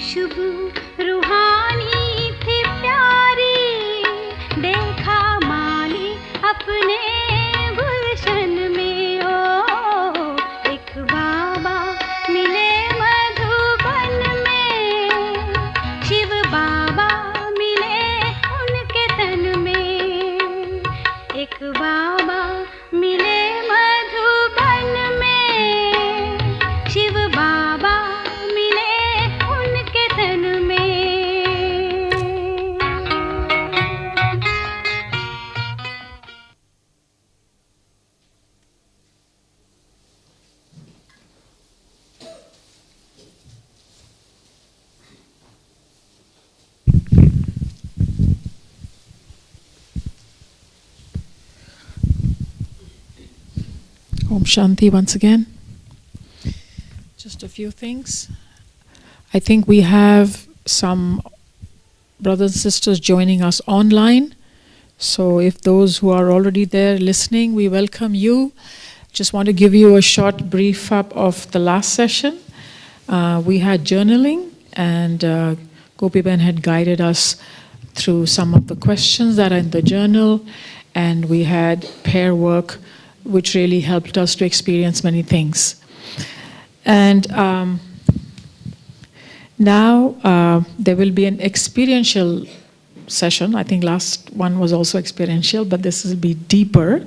शुभ रूहानी थी प्यारी, देखा माली अपने गुलशन में। ओ एक बाबा मिले मधुबन में, शिव बाबा मिले उनके तन में। एक बाबा मिले मधुबन में, शिव बाबा मिले उनके तन में। Om Shanti once again. Just a few things. I think we have some brothers and sisters joining us online. So if those who are already there listening, we welcome you. Just want to give you a short brief up of the last session. We had journaling, and Gopi Ben had guided us through some of the questions that are in the journal, and we had pair work, which really helped us to experience many things. And now there will be an experiential session. I think last one was also experiential, but this will be deeper,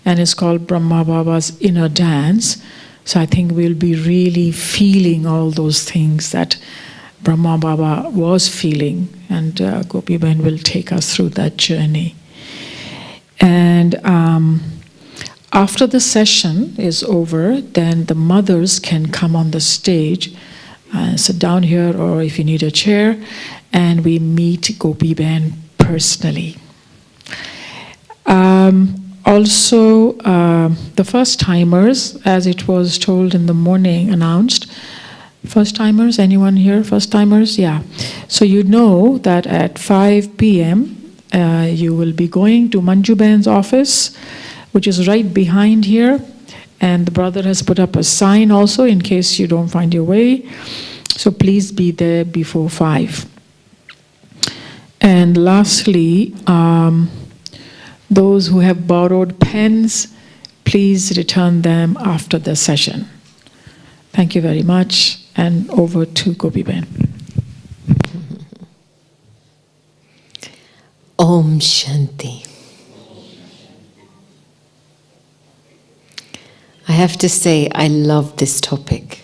and it's called Brahma Baba's Inner Dance. So I think we'll be really feeling all those things that Brahma Baba was feeling, and Gopi Ben will take us through that journey. And after the session is over, then the mothers can come on the stage, sit down here, or if you need a chair, and we meet Gopi Ben personally. Also, the first timers, as it was told in the morning, announced. First timers, anyone here? First timers? Yeah. So you know that at 5 p.m. You will be going to Manju Ben's office, which is right behind here, and the brother has put up a sign also in case you don't find your way. So please be there before 5. And lastly, those who have borrowed pens, please return them after the session. Thank you very much, and over to Gopi Ben. Om Shanti. I have to say, I love this topic.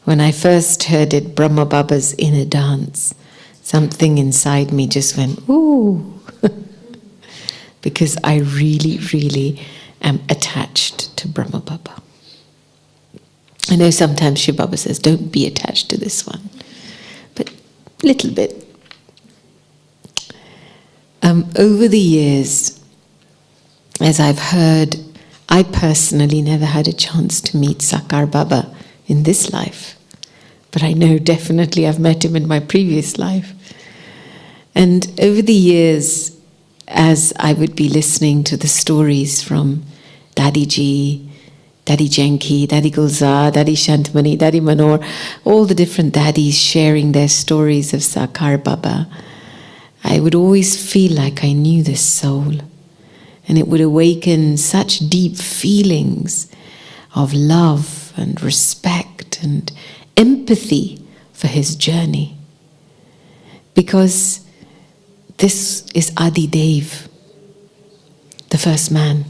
When I first heard it, Brahma Baba's Inner Dance, something inside me just went, ooh. Because I really, really am attached to Brahma Baba. I know sometimes Shiv Baba says, don't be attached to this one. But a little bit. Over the years, as I've heard, I personally never had a chance to meet Sakar Baba in this life. But I know definitely I've met him in my previous life. And over the years, as I would be listening to the stories from Daddy Ji, Daddy Janki, Daddy Gulzar, Daddy Shantamani, Daddy Manor, all the different daddies sharing their stories of Sakar Baba, I would always feel like I knew this soul. And it would awaken such deep feelings of love and respect and empathy for his journey. Because this is Adi Dev, the first man.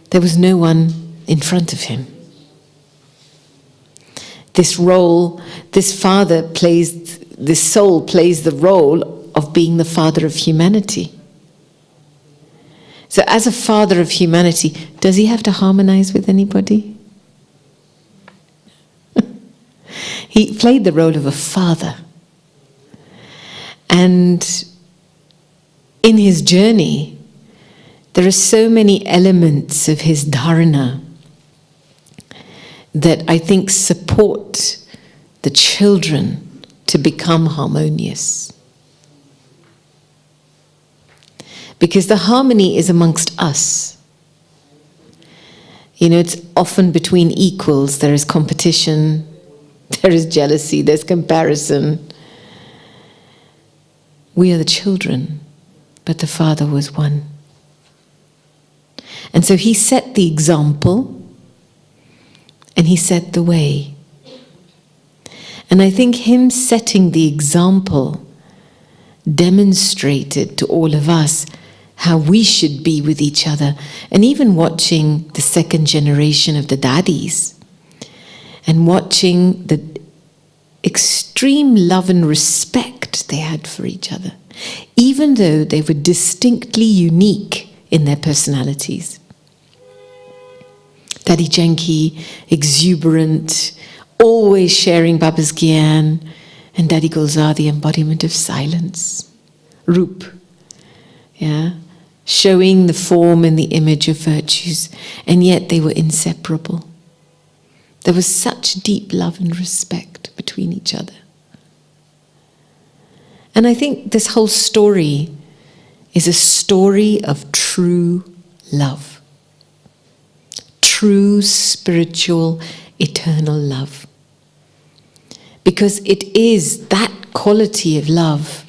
There was no one in front of him. This role, this soul plays the role of being the father of humanity. So as a father of humanity, does he have to harmonize with anybody? He played the role of a father. And in his journey, there are so many elements of his dharana that I think support the children to become harmonious. Because the harmony is amongst us. You know, it's often between equals. There is competition, There is jealousy, there's comparison. We are the children, but the Father was one. And so he set the example and he set the way. And I think him setting the example demonstrated to all of us how we should be with each other. And even watching the second generation of the Daddies and watching the extreme love and respect they had for each other, even though they were distinctly unique in their personalities. Daddy Janki, exuberant, always sharing Baba's Gyan, and Daddy Gulzar, the embodiment of silence. Roop, showing the form and the image of virtues, and yet they were inseparable. There was such deep love and respect between each other. And I think this whole story is a story of true love. True spiritual, eternal love. Because it is that quality of love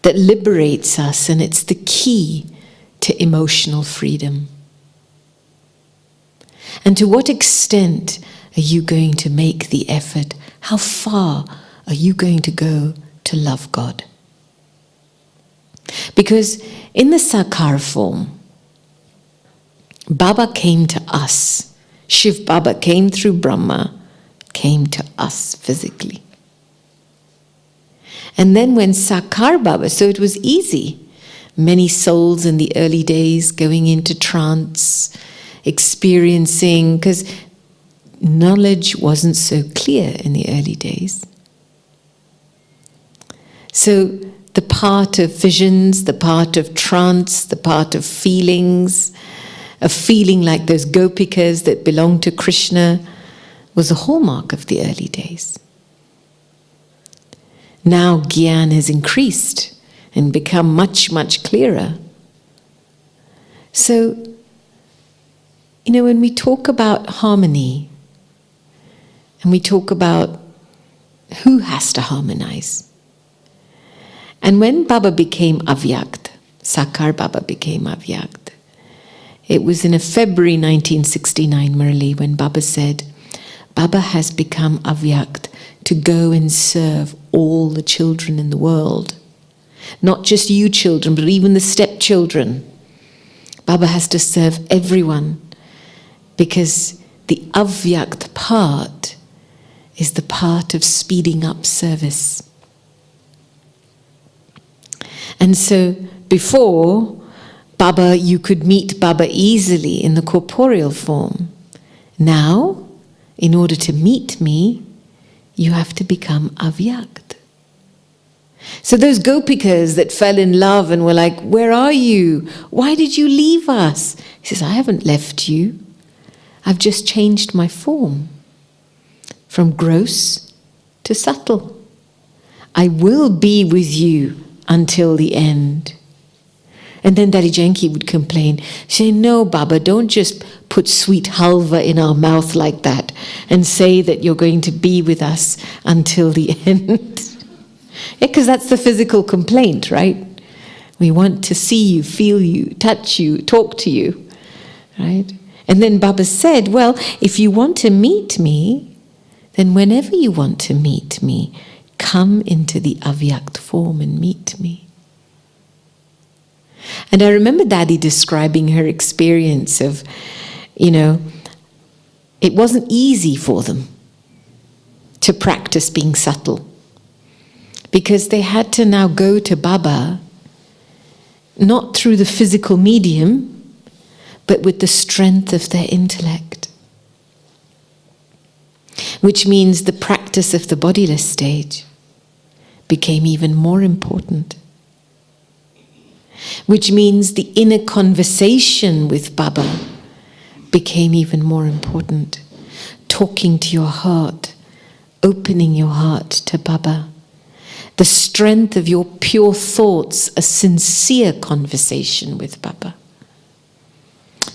that liberates us, and it's the key to emotional freedom. And to what extent are you going to make the effort? How far are you going to go to love God? Because in the Sakar form, Baba came to us. Shiv Baba came through Brahma, came to us physically. And then when Sakar Baba, so it was easy. Many souls in the early days going into trance, experiencing, because knowledge wasn't so clear in the early days. So the part of visions, the part of trance, the part of feelings, a feeling like those Gopikas that belonged to Krishna, was a hallmark of the early days. Now Gyan has increased and become much, much clearer. So, when we talk about harmony, and we talk about who has to harmonize, and when Baba became Avyakt, Sakar Baba became Avyakt, it was in a February 1969 Murli when Baba said, Baba has become Avyakt to go and serve all the children in the world. Not just you children, but even the stepchildren. Baba has to serve everyone, because the Avyakt part is the part of speeding up service. And so before, Baba, you could meet Baba easily in the corporeal form. Now, in order to meet me, you have to become Avyakt. So those Gopikas that fell in love and were like, where are you? Why did you leave us? He says, I haven't left you. I've just changed my form from gross to subtle. I will be with you until the end. And then Daddy Janki would complain, say, no, Baba, don't just put sweet halva in our mouth like that and say that you're going to be with us until the end. Because that's the physical complaint, right? We want to see you, feel you, touch you, talk to you, right? And then Baba said, well, if you want to meet me, then whenever you want to meet me, come into the Avyakt form and meet me. And I remember Daddy describing her experience of, it wasn't easy for them to practice being subtle, because they had to now go to Baba, not through the physical medium, but with the strength of their intellect. Which means the practice of the bodiless stage became even more important. Which means the inner conversation with Baba became even more important. Talking to your heart, opening your heart to Baba. The strength of your pure thoughts, a sincere conversation with Baba.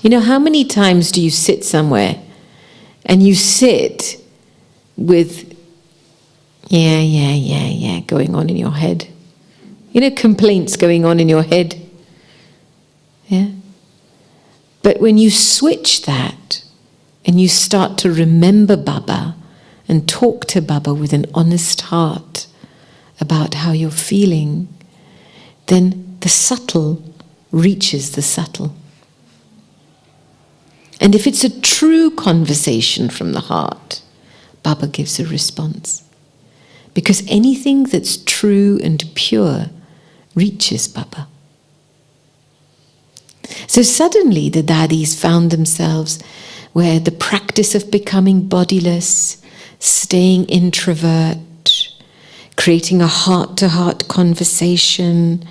How many times do you sit somewhere and you sit with Yeah, going on in your head. You know, complaints going on in your head. Yeah? But when you switch that and you start to remember Baba and talk to Baba with an honest heart about how you're feeling, then the subtle reaches the subtle. And if it's a true conversation from the heart, Baba gives a response. Because anything that's true and pure reaches Baba. So suddenly the Daddies found themselves where the practice of becoming bodiless, staying introvert, creating a heart-to-heart conversation,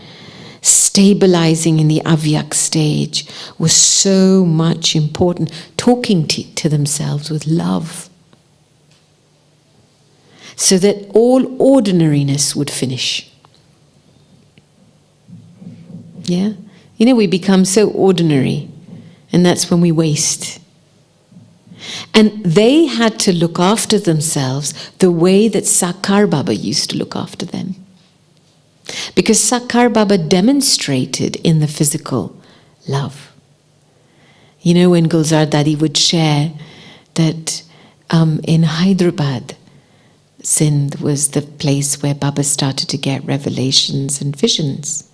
stabilizing in the avyak stage was so much important. Talking to themselves with love. So that all ordinariness would finish. Yeah? You know, we become so ordinary, and that's when we waste. And they had to look after themselves the way that Sakar Baba used to look after them. Because Sakar Baba demonstrated in the physical love. You know, when Gulzar Daddy would share that in Hyderabad, Sindh was the place where Baba started to get revelations and visions.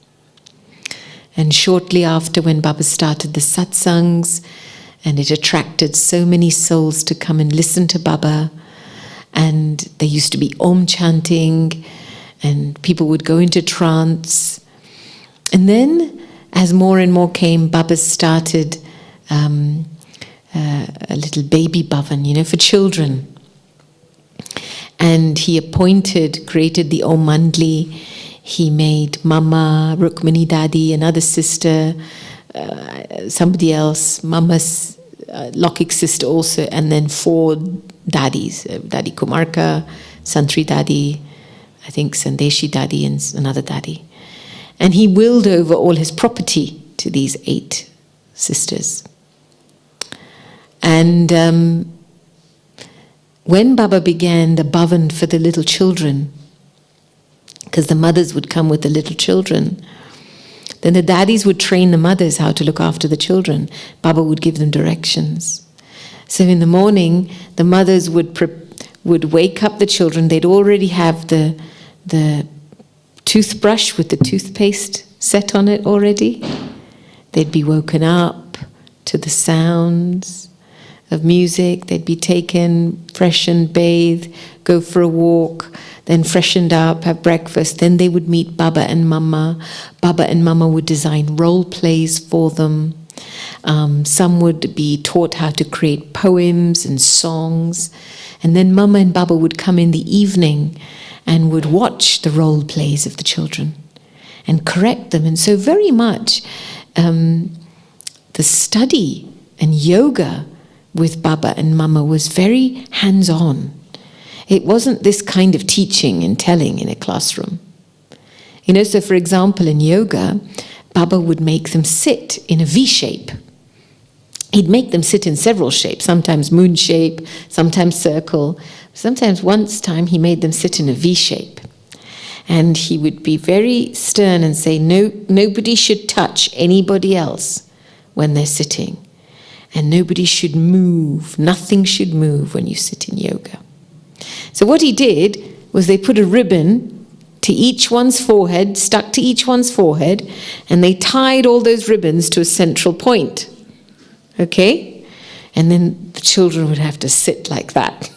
And shortly after, when Baba started the satsangs, and it attracted so many souls to come and listen to Baba, and there used to be Om chanting, and people would go into trance. And then, as more and more came, Baba started a little baby bhavan, you know, for children. And he created the Om Mandli. He made Mama, Rukmini Daddy, another sister, somebody else, Mama's Lokik sister also, and then 4 Daddies, Daddy Kumarka, Santri Daddy, I think Sandeshi Daddy, and another Daddy. And he willed over all his property to these 8 sisters. And when Baba began the bhavan for the little children, because the mothers would come with the little children, then the Daddies would train the mothers how to look after the children. Baba would give them directions. So in the morning, the mothers would wake up the children. They'd already have the toothbrush with the toothpaste set on it already. They'd be woken up to the sounds of music. They'd be taken, freshened, bathed, go for a walk, then freshened up, have breakfast. Then they would meet Baba and Mama. Baba and Mama would design role plays for them. Some would be taught how to create poems and songs. And then Mama and Baba would come in the evening and would watch the role plays of the children and correct them. And so very much the study and yoga with Baba and Mama was very hands-on. It wasn't this kind of teaching and telling in a classroom. You know, so for example, in yoga, Baba would make them sit in a V shape. He'd make them sit in several shapes, sometimes moon shape, sometimes circle. Sometimes time he made them sit in a V shape. And he would be very stern and say, no, nobody should touch anybody else when they're sitting. And nobody should move, nothing should move when you sit in yoga. So what he did was they put a ribbon to each one's forehead, stuck to each one's forehead, and they tied all those ribbons to a central point. Okay? And then the children would have to sit like that.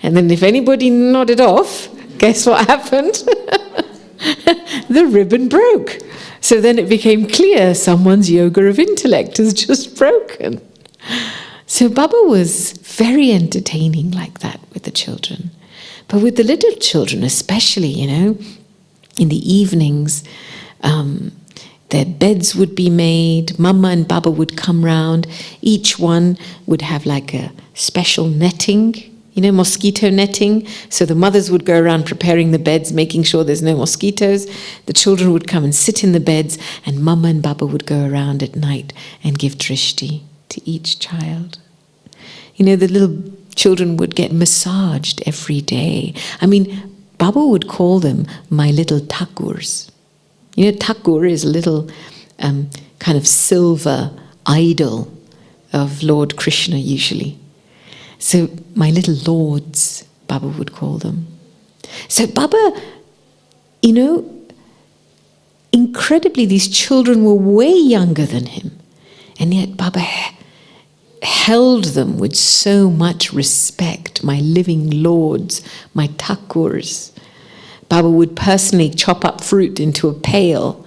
And then if anybody nodded off, guess what happened? The ribbon broke. So then it became clear someone's yoga of intellect is just broken. So Baba was very entertaining like that with the children. But with the little children especially, you know, in the evenings, their beds would be made, Mama and Baba would come round, each one would have like a special netting, you know, mosquito netting. So the mothers would go around preparing the beds, making sure there's no mosquitoes. The children would come and sit in the beds, and Mama and Baba would go around at night and give drishti to each child. You know, the little children would get massaged every day. I mean, Baba would call them my little thakurs. You know, thakur is a little kind of silver idol of Lord Krishna usually. So my little lords, Baba would call them. So Baba, you know, incredibly, these children were way younger than him. And yet Baba held them with so much respect, my living lords, my thakurs. Baba would personally chop up fruit into a pail,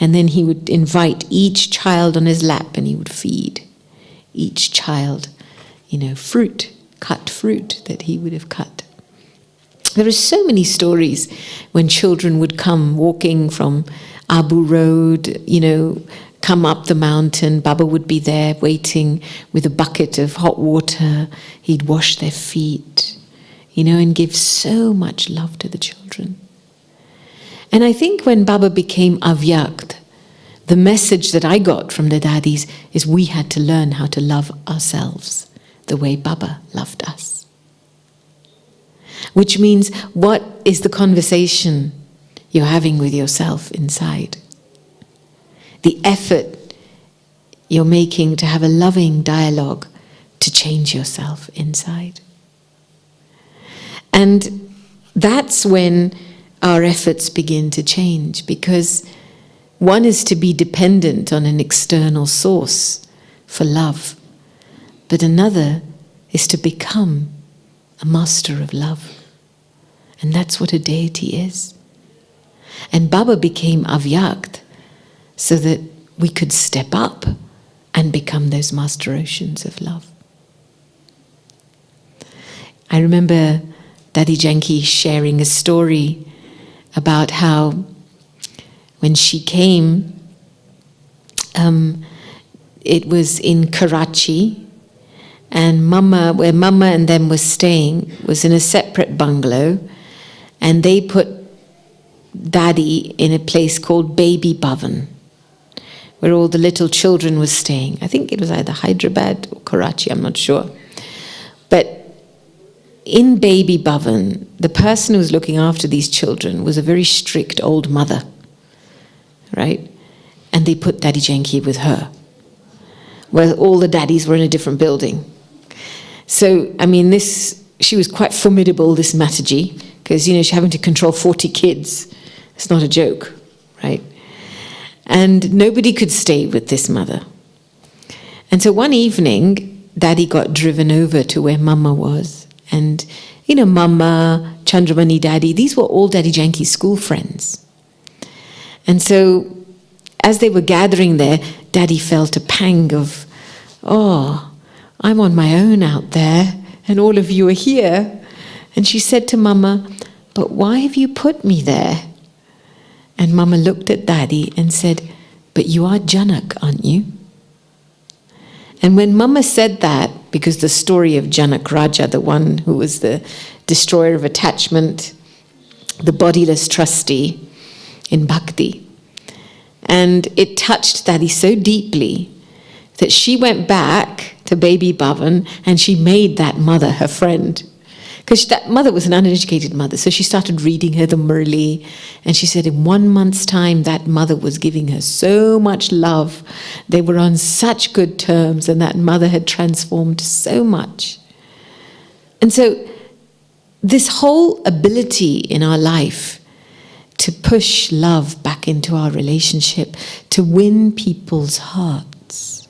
and then he would invite each child on his lap and he would feed each child, you know, cut fruit that he would have cut. There are so many stories when children would come walking from Abu Road, you know, come up the mountain. Baba would be there waiting with a bucket of hot water. He'd wash their feet, you know, and give so much love to the children. And I think when Baba became avyakt, the message that I got from the Daddies is we had to learn how to love ourselves the way Baba loved us. Which means, what is the conversation you're having with yourself inside? The effort you're making to have a loving dialogue to change yourself inside. And that's when our efforts begin to change, because one is to be dependent on an external source for love, but another is to become a master of love. And that's what a deity is. And Baba became avyakt so that we could step up and become those master oceans of love. I remember Daddy Janki sharing a story about how when she came, it was in Karachi, and where Mama and them were staying, was in a separate bungalow, and they put Daddy in a place called Baby Bhavan, where all the little children were staying. I think it was either Hyderabad or Karachi, I'm not sure. But in Baby Bhavan, the person who was looking after these children was a very strict old mother, right? And they put Daddy Janki with her, where all the daddies were in a different building. So, I mean, she was quite formidable, this Mataji, because, you know, she's having to control 40 kids. It's not a joke, right? And nobody could stay with this mother. And so one evening, Daddy got driven over to where Mama was. And, you know, Mama, Chandramani Daddy, these were all Daddy Janki's school friends. And so as they were gathering there, Daddy felt a pang of, oh, I'm on my own out there, and all of you are here. And she said to Mama, but why have you put me there? And Mama looked at Daddy and said, but you are Janak, aren't you? And when Mama said that, because the story of Janak Raja, the one who was the destroyer of attachment, the bodiless trustee in Bhakti, and it touched Daddy so deeply that she went back to Baby Bhavan and she made that mother her friend. Because that mother was an uneducated mother, so she started reading her the Murli, and she said in 1 month's time that mother was giving her so much love. They were on such good terms, and that mother had transformed so much. And so this whole ability in our life to push love back into our relationship, to win people's hearts,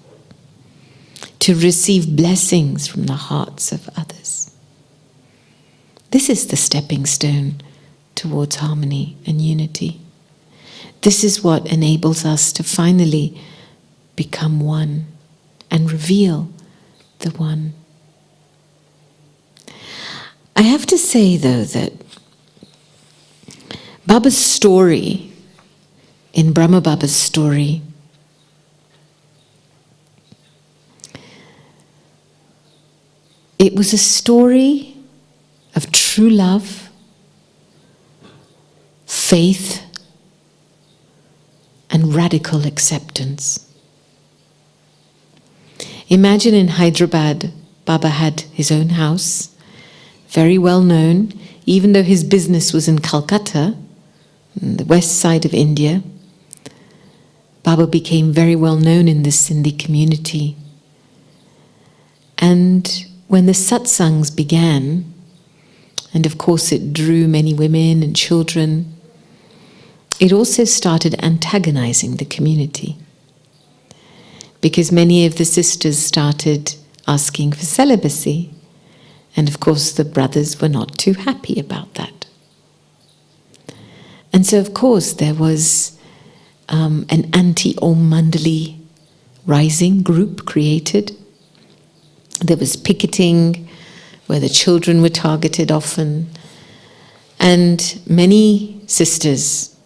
to receive blessings from the hearts of others. This is the stepping stone towards harmony and unity. This is what enables us to finally become one and reveal the one. I have to say, though, that Baba's story, in Brahma Baba's story, it was a story of true love, faith, and radical acceptance. Imagine in Hyderabad Baba had his own house, very well known, even though his business was in Calcutta, on the west side of India. Baba became very well known in the Sindhi community. And when the satsangs began, and of course it drew many women and children, it also started antagonizing the community. Because many of the sisters started asking for celibacy, and of course the brothers were not too happy about that. And so of course there was an anti-Om Mandali rising group created. There was picketing where the children were targeted often, and many sisters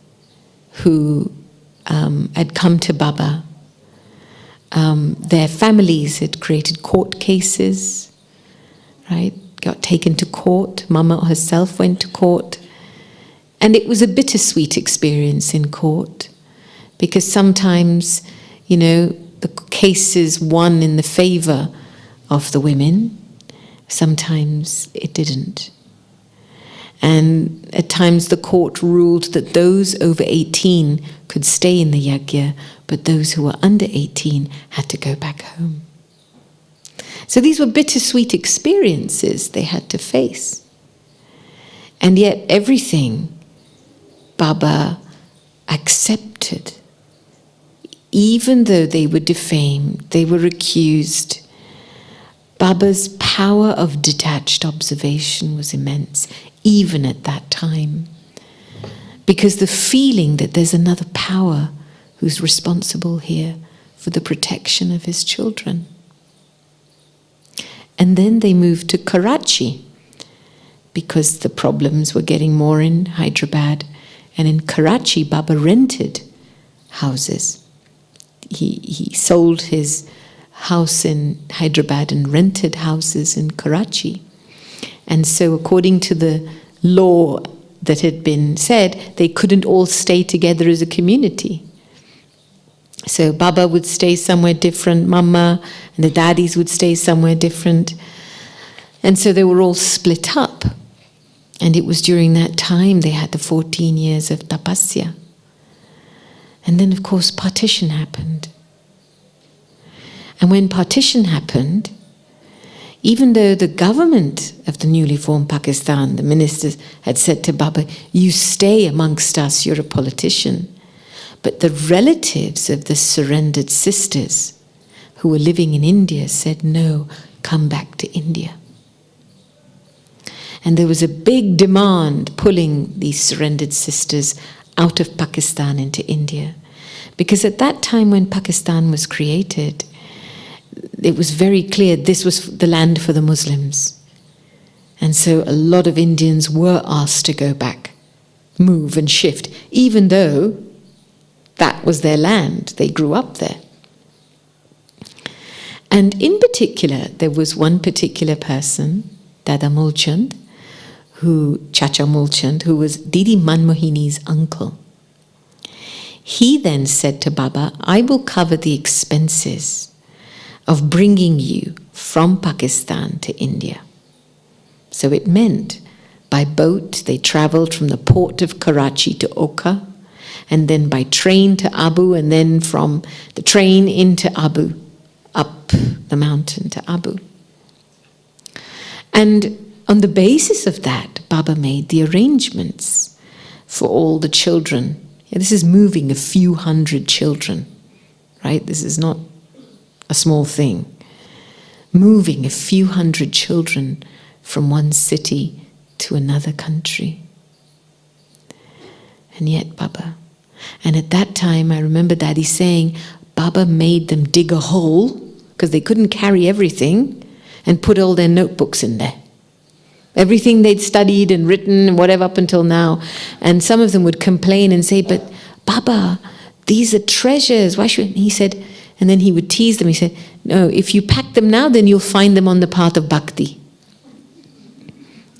who had come to Baba, their families had created court cases, right? Got taken to court. Mama herself went to court. And it was a bittersweet experience in court, because sometimes, the cases won in the favor of the women, sometimes it didn't. And at times the court ruled that those over 18 could stay in the yajna, but those who were under 18 had to go back home. So these were bittersweet experiences they had to face. And yet everything Baba accepted. Even though they were defamed, they were accused, Baba's power of detached observation was immense, even at that time. Because the feeling that there's another power who's responsible here for the protection of his children. And then they moved to Karachi, because the problems were getting more in Hyderabad. And in Karachi, Baba rented houses. He sold his house in Hyderabad and rented houses in Karachi. And so according to the law that had been said, they couldn't all stay together as a community. So Baba would stay somewhere different, Mama and the Daddies would stay somewhere different. And so they were all split up. And it was during that time they had the 14 years of tapasya. And then of course partition happened. And when partition happened, even though the government of the newly formed Pakistan, the ministers had said to Baba, you stay amongst us, you're a politician. But the relatives of the surrendered sisters who were living in India said, no, come back to India. And there was a big demand pulling these surrendered sisters out of Pakistan into India. Because at that time when Pakistan was created, it was very clear this was the land for the Muslims. And so a lot of Indians were asked to go back, move and shift, even though that was their land. They grew up there. And in particular, there was one particular person, Dada Mulchand, Chacha Mulchand, who was Didi Manmohini's uncle. He then said to Baba, I will cover the expenses of bringing you from Pakistan to India. So it meant by boat they travelled from the port of Karachi to Oka, and then by train to Abu, and then from the train into Abu, up the mountain to Abu. And on the basis of that, Baba made the arrangements for all the children. Yeah, this is moving a few hundred children, right? This is not a small thing. Moving a few hundred children from one city to another country. And yet Baba. And at that time, I remember Daddy saying, Baba made them dig a hole, because they couldn't carry everything, and put all their notebooks in there. Everything they'd studied and written and whatever up until now. And some of them would complain and say, but Baba, these are treasures. Why should... He said, and then he would tease them. He said, no, if you pack them now, then you'll find them on the path of bhakti.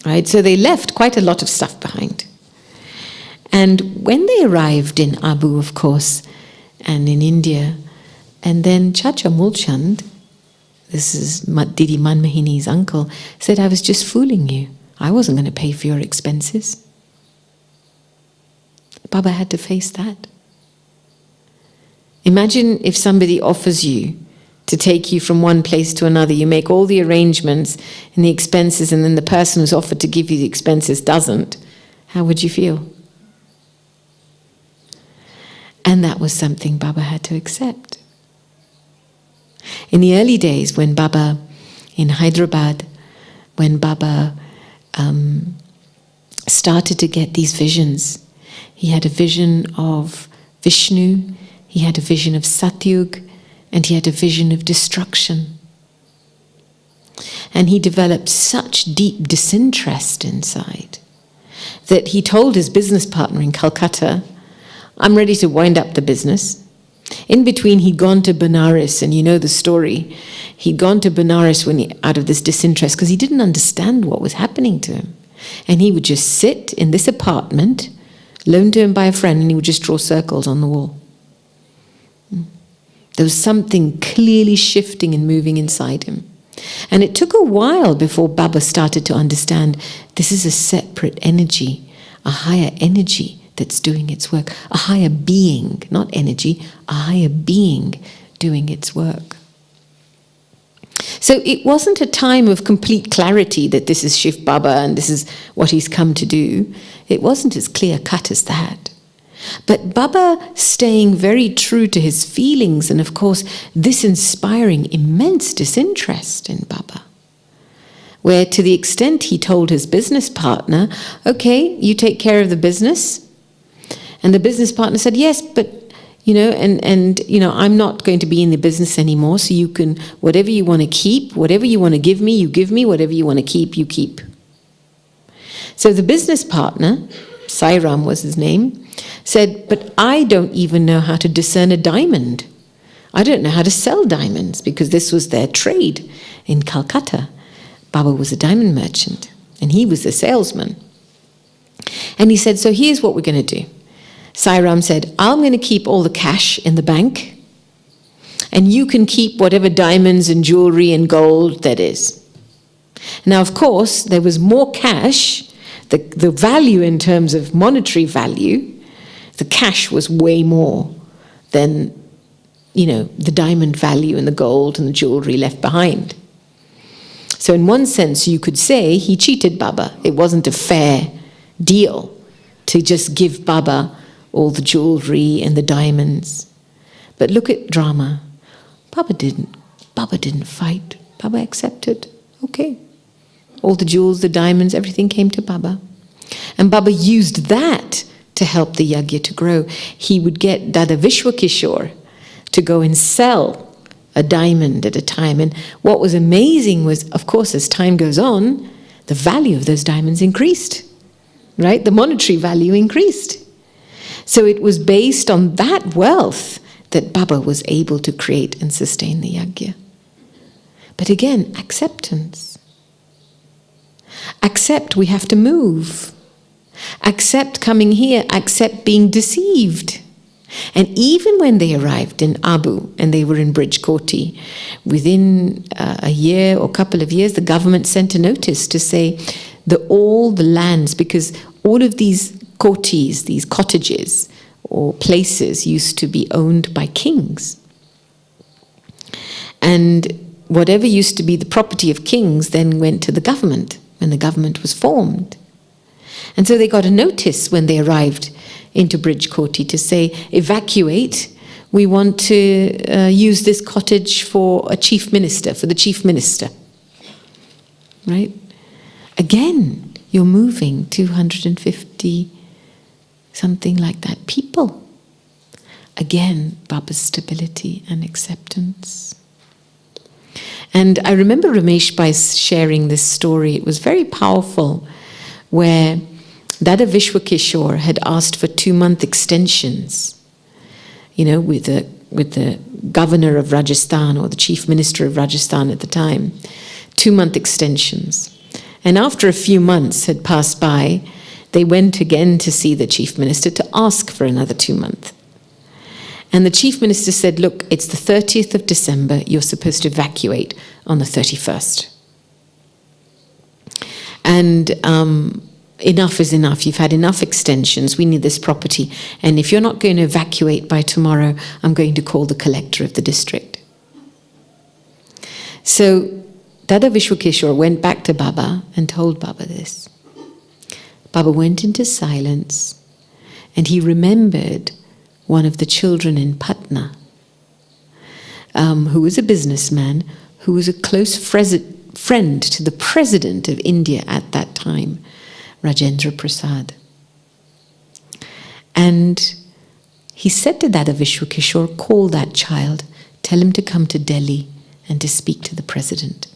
Right? So they left quite a lot of stuff behind. And when they arrived in Abu, of course, and in India, and then Chacha Mulchand this is Didi Manmohini's uncle, said, I was just fooling you. I wasn't going to pay for your expenses. Baba had to face that. Imagine if somebody offers you to take you from one place to another. You make all the arrangements and the expenses, and then the person who's offered to give you the expenses doesn't. How would you feel? And that was something Baba had to accept. In the early days when Baba, in Hyderabad, when Baba started to get these visions, he had a vision of Vishnu, he had a vision of Satyug, and he had a vision of destruction. And he developed such deep disinterest inside that he told his business partner in Calcutta, I'm ready to wind up the business. In between, he'd gone to Benares, and you know the story. He'd gone to Benares out of this disinterest because he didn't understand what was happening to him. And he would just sit in this apartment, loaned to him by a friend, and he would just draw circles on the wall. There was something clearly shifting and moving inside him. And it took a while before Baba started to understand this is a separate energy, a higher energy that's doing its work, a higher being, not energy, a higher being doing its work. So it wasn't a time of complete clarity that this is Shiv Baba and this is what he's come to do. It wasn't as clear cut as that. But Baba staying very true to his feelings, and of course this inspiring immense disinterest in Baba, where to the extent he told his business partner, okay, you take care of the business. And the business partner said, yes, but, I'm not going to be in the business anymore, so you can, whatever you want to keep, whatever you want to give me, you give me, whatever you want to keep, you keep. So the business partner, Sairam was his name, said, but I don't even know how to discern a diamond. I don't know how to sell diamonds, because this was their trade in Calcutta. Baba was a diamond merchant, and he was a salesman. And he said, so here's what we're going to do. Sairam said, I'm going to keep all the cash in the bank, and you can keep whatever diamonds and jewelry and gold that is. Now, of course, there was more cash. The value in terms of monetary value, the cash was way more than, the diamond value and the gold and the jewelry left behind. So in one sense, you could say he cheated Baba. It wasn't a fair deal to just give Baba all the jewelry and the diamonds. But look at drama. Baba didn't fight. Baba accepted. Okay. All the jewels, the diamonds, everything came to Baba. And Baba used that to help the yagya to grow. He would get Dada Vishwakishore to go and sell a diamond at a time. And what was amazing was, of course, as time goes on, the value of those diamonds increased, right? The monetary value increased. So it was based on that wealth that Baba was able to create and sustain the yagya. But again, acceptance. Accept we have to move. Accept coming here. Accept being deceived. And even when they arrived in Abu and they were in Bridge Koti, within a year or couple of years, the government sent a notice to say that all the lands, because all of these kotis, these cottages or places, used to be owned by kings. And whatever used to be the property of kings then went to the government when the government was formed. And so they got a notice when they arrived into Bridge Koti to say, evacuate, we want to use this cottage for a chief minister, for the chief minister. Right? Again, you're moving 250, something like that, people. Again, Baba's stability and acceptance. And I remember Ramesh Bhai sharing this story. It was very powerful, where Dada Vishwakishore had asked for 2-month extensions, with the governor of Rajasthan or the chief minister of Rajasthan at the time, 2-month extensions. And after a few months had passed by, they went again to see the chief minister to ask for another 2 months. And the chief minister said, look, it's the 30th of December. You're supposed to evacuate on the 31st. And enough is enough. You've had enough extensions. We need this property. And if you're not going to evacuate by tomorrow, I'm going to call the collector of the district. So Dada Vishwakishore went back to Baba and told Baba this. Baba went into silence and he remembered one of the children in Patna, who was a businessman, who was a close friend to the president of India at that time, Rajendra Prasad. And he said to Dada Vishwakishore, call that child, tell him to come to Delhi and to speak to the president.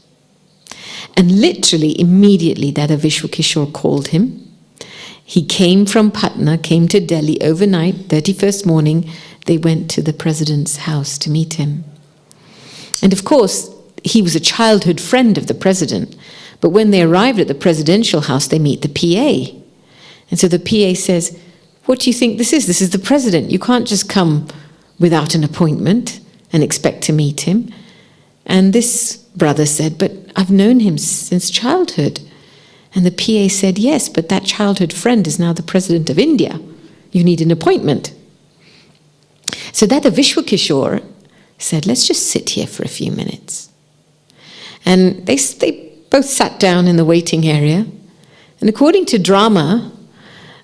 And literally, immediately, Dada Vishwakishore called him. He came from Patna, came to Delhi overnight, 31st morning. They went to the president's house to meet him. And of course, he was a childhood friend of the president. But when they arrived at the presidential house, they meet the PA. And so the PA says, what do you think this is? This is the president. You can't just come without an appointment and expect to meet him. And this brother said, but I've known him since childhood. And the PA said, yes, but that childhood friend is now the president of India. You need an appointment. So Dada Vishwakishore said, let's just sit here for a few minutes. And they both sat down in the waiting area. And according to drama,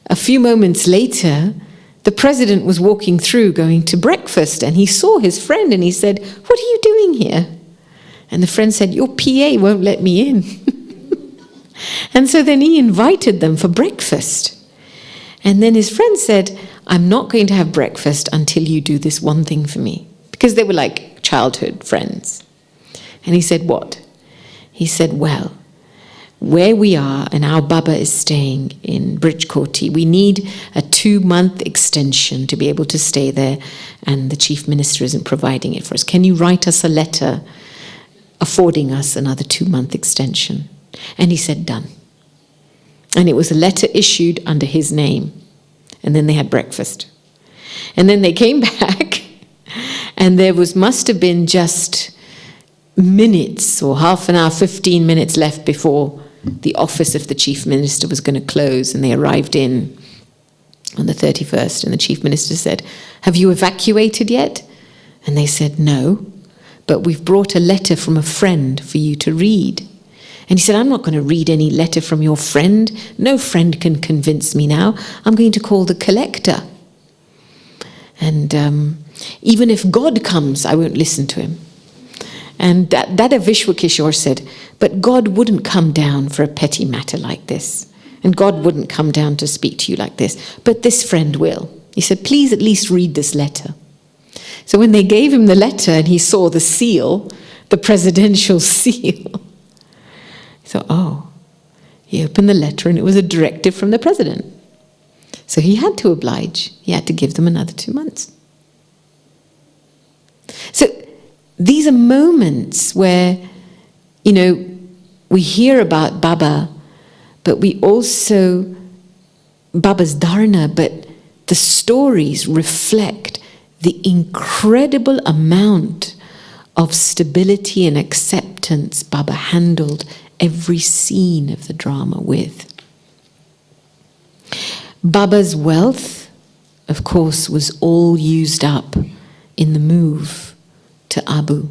a few moments later, the president was walking through going to breakfast and he saw his friend and he said, what are you doing here? And the friend said, your PA won't let me in. And so then he invited them for breakfast. And then his friend said, I'm not going to have breakfast until you do this one thing for me. Because they were like childhood friends. And he said, what? He said, well, where we are and our Baba is staying in Bridgekoti, we need a 2-month extension to be able to stay there. And the chief minister isn't providing it for us. Can you write us a letter affording us another 2-month extension? And he said, done. And it was a letter issued under his name. And then they had breakfast. And then they came back, and there must have been just minutes or half an hour, 15 minutes left before the office of the chief minister was going to close. And they arrived in on the 31st. And the chief minister said, have you evacuated yet? And they said, no, but we've brought a letter from a friend for you to read. And he said, I'm not going to read any letter from your friend. No friend can convince me now. I'm going to call the collector. And even if God comes, I won't listen to him. And Dada Vishwakishore said, but God wouldn't come down for a petty matter like this. And God wouldn't come down to speak to you like this. But this friend will. He said, please at least read this letter. So when they gave him the letter and he saw the seal, the presidential seal, he thought, oh, he opened the letter and it was a directive from the president. So he had to oblige. He had to give them another 2 months. So these are moments where, we hear about Baba, but we also, Baba's dharana, but the stories reflect the incredible amount of stability and acceptance Baba handled every scene of the drama with. Baba's wealth, of course, was all used up in the move to Abu.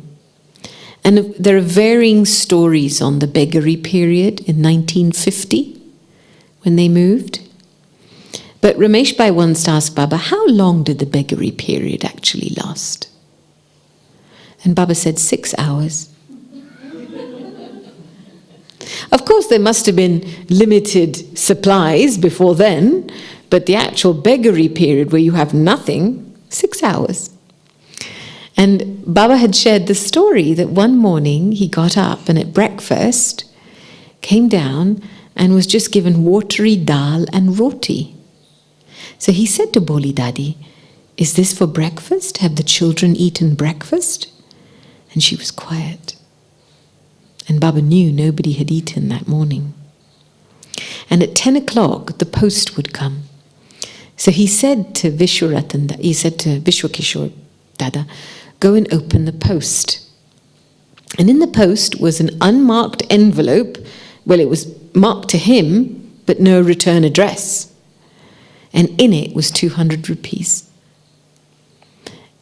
And there are varying stories on the Beggy Period in 1950 when they moved. But Ramesh Bhai once asked Baba, how long did the Beggy Period actually last? And Baba said 6 hours. Of course, there must have been limited supplies before then, but the actual Beggy Period where you have nothing, 6 hours. And Baba had shared the story that one morning he got up and at breakfast came down and was just given watery dal and roti. So he said to Boli Dadi, is this for breakfast? Have the children eaten breakfast? And she was quiet. And Baba knew nobody had eaten that morning. And at 10 o'clock, the post would come. So he said to Vishwaratan, he said to Vishwakishore, Dada, go and open the post. And in the post was an unmarked envelope. Well, it was marked to him, but no return address. And in it was 200 rupees.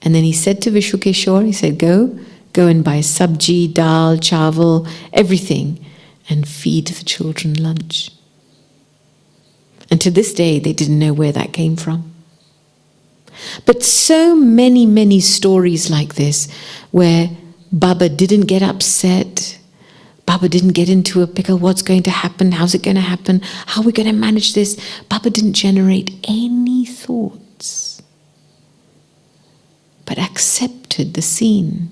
And then he said to Vishwakeshwar, he said, go and buy sabji, dal, chawal, everything, and feed the children lunch. And to this day, they didn't know where that came from. But so many, many stories like this, where Baba didn't get upset, Baba didn't get into a pickle, what's going to happen, how's it going to happen, how are we going to manage this? Baba didn't generate any thoughts, but accepted the scene.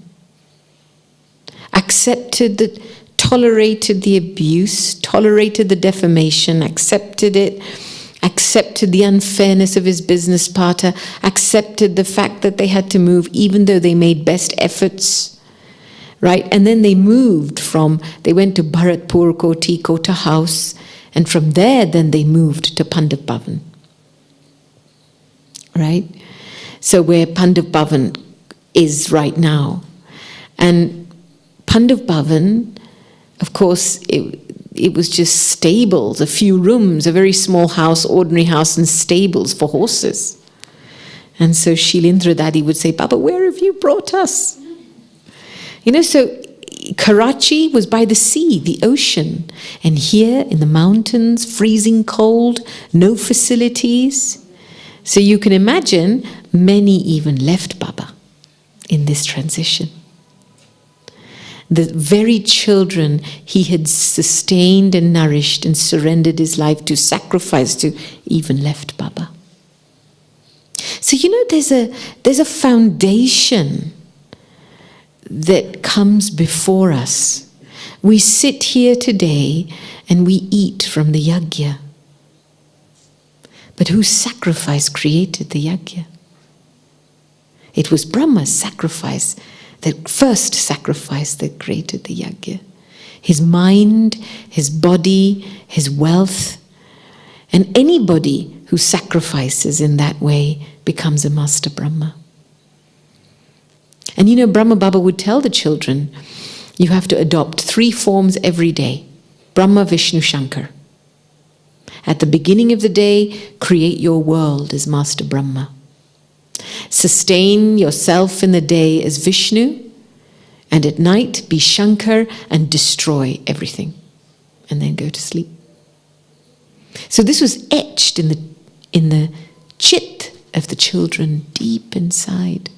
Tolerated the abuse, tolerated the defamation, accepted it, accepted the unfairness of his business partner, accepted the fact that they had to move even though they made best efforts, right? And then they went to Bharatpur Kota house, and from there then they moved to Pandav Bhavan, right? So where Pandav Bhavan is right now. And Pandav Bhavan, of course, it was just stables, a few rooms, a very small house, ordinary house, and stables for horses. And so Shilendra Daddy would say, Baba, where have you brought us? So Karachi was by the sea, the ocean. And here in the mountains, freezing cold, no facilities. So you can imagine many even left Baba in this transition. The very children he had sustained and nourished and surrendered his life to, sacrifice to, even left Baba. So there's a foundation that comes before us. We sit here today and we eat from the yajna. But whose sacrifice created the yajna? It was Brahma's sacrifice, the first sacrifice that created the yajna. His mind, his body, his wealth. And anybody who sacrifices in that way becomes a master Brahma. And Brahma Baba would tell the children, you have to adopt 3 forms every day. Brahma, Vishnu, Shankar. At the beginning of the day, create your world as Master Brahma. Sustain yourself in the day as Vishnu, and at night be Shankar and destroy everything, and then go to sleep. So this was etched in the chit of the children deep inside.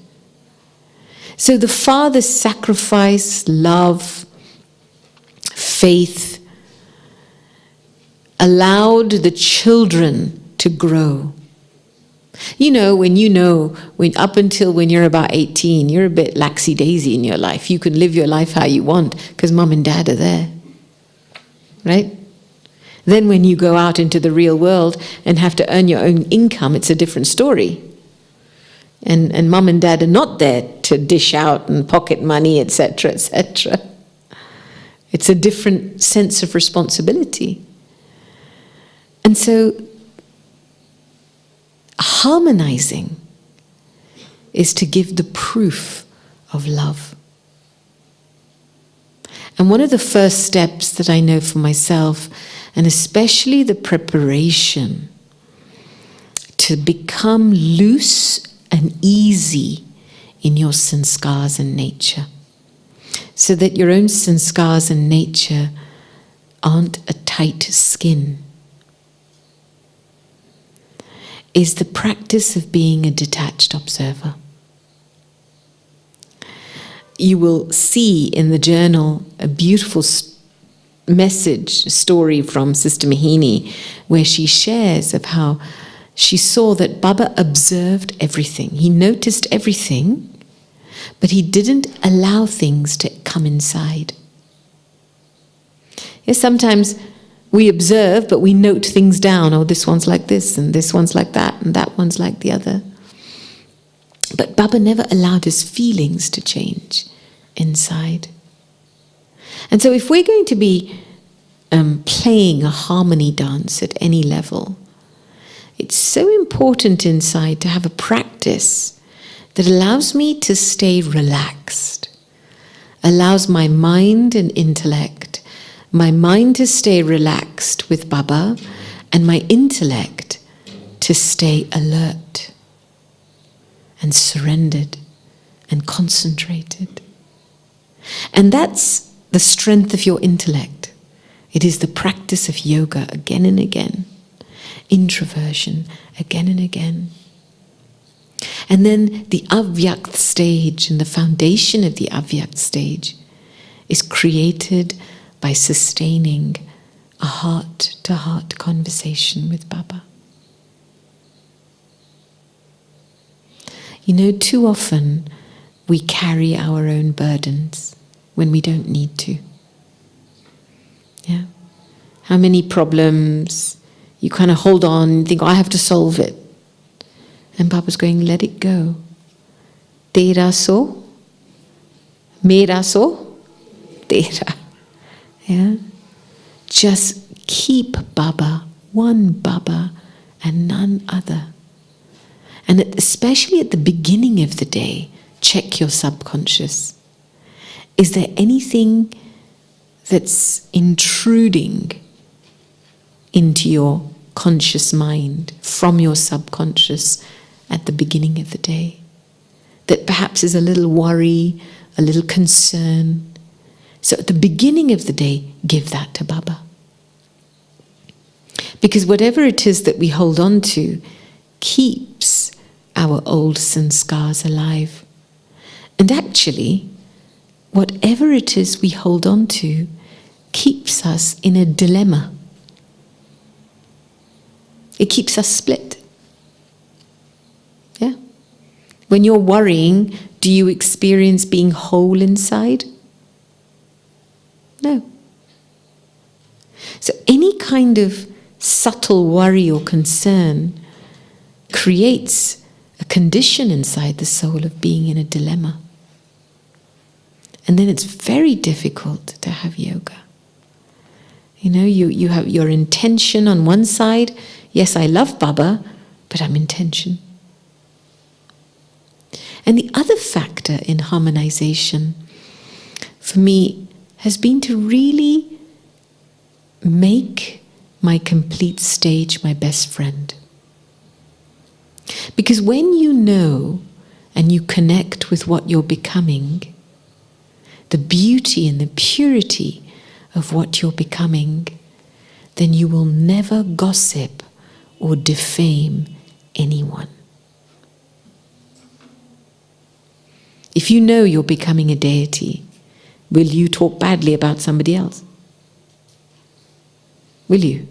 So the father's sacrifice, love, faith allowed the children to grow. When up until when you're about 18, you're a bit laxy-daisy in your life. You can live your life how you want because mom and dad are there, right? Then when you go out into the real world and have to earn your own income, it's a different story. And mom and dad are not there to dish out and pocket money, etc., etc. It's a different sense of responsibility. And so harmonizing is to give the proof of love. And one of the first steps that I know for myself, and especially the preparation to become loose and easy in your sanskars and nature, so that your own sanskars and nature aren't a tight skin, is the practice of being a detached observer. You will see in the journal a beautiful story from Sister Mohini, where she shares of how she saw that Baba observed everything. He noticed everything, but he didn't allow things to come inside. Yes, sometimes we observe, but we note things down. Oh, this one's like this, and this one's like that, and that one's like the other. But Baba never allowed his feelings to change inside. And so if we're going to be playing a harmony dance at any level, it's so important inside to have a practice that allows me to stay relaxed, allows my mind and intellect, my mind to stay relaxed with Baba, and my intellect to stay alert and surrendered and concentrated. And that's the strength of your intellect. It is the practice of yoga again and again, introversion again and again. And then the avyakt stage and the foundation of the avyakt stage is created by sustaining a heart-to-heart conversation with Baba. You know, too often we carry our own burdens when we don't need to. Yeah? How many problems you kind of hold on and think, oh, I have to solve it. And Baba's going, let it go. Tera so, mera so, tera. Yeah? Just keep Baba, one Baba and none other. And especially at the beginning of the day, check your subconscious. Is there anything that's intruding into your conscious mind from your subconscious at the beginning of the day? That perhaps is a little worry, a little concern. So at the beginning of the day, give that to Baba. Because whatever it is that we hold on to keeps our old sanskars alive. And actually, whatever it is we hold on to keeps us in a dilemma. It keeps us split. Yeah? When you're worrying, do you experience being whole inside? No. So any kind of subtle worry or concern creates a condition inside the soul of being in a dilemma. And then it's very difficult to have yoga. You know, you have your intention on one side. Yes, I love Baba, but I'm in tension. And the other factor in harmonization for me has been to really make my complete stage my best friend. Because when you know and you connect with what you're becoming, the beauty and the purity of what you're becoming, then you will never gossip or defame anyone. If you know you're becoming a deity, will you talk badly about somebody else? Will you?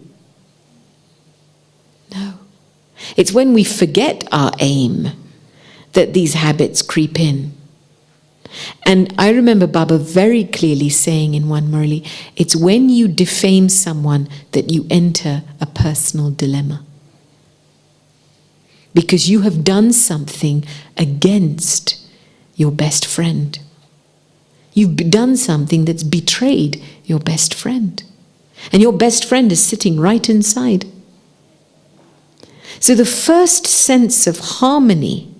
No. It's when we forget our aim that these habits creep in. And I remember Baba very clearly saying in one Murli, it's when you defame someone that you enter a personal dilemma. Because you have done something against your best friend. You've done something that's betrayed your best friend. And your best friend is sitting right inside. So the first sense of harmony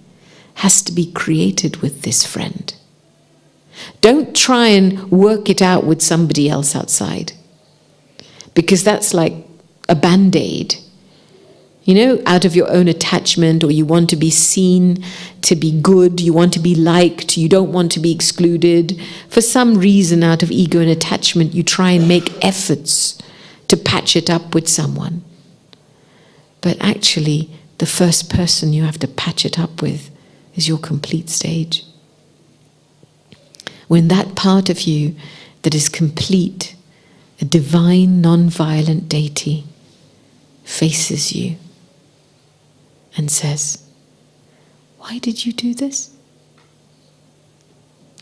has to be created with this friend. Don't try and work it out with somebody else outside, because that's like a band-aid. You know, out of your own attachment, or you want to be seen to be good, you want to be liked, you don't want to be excluded. For some reason, out of ego and attachment, you try and make efforts to patch it up with someone. But actually, the first person you have to patch it up with is your complete stage. When that part of you that is complete, a divine, non-violent deity, faces you and says, why did you do this?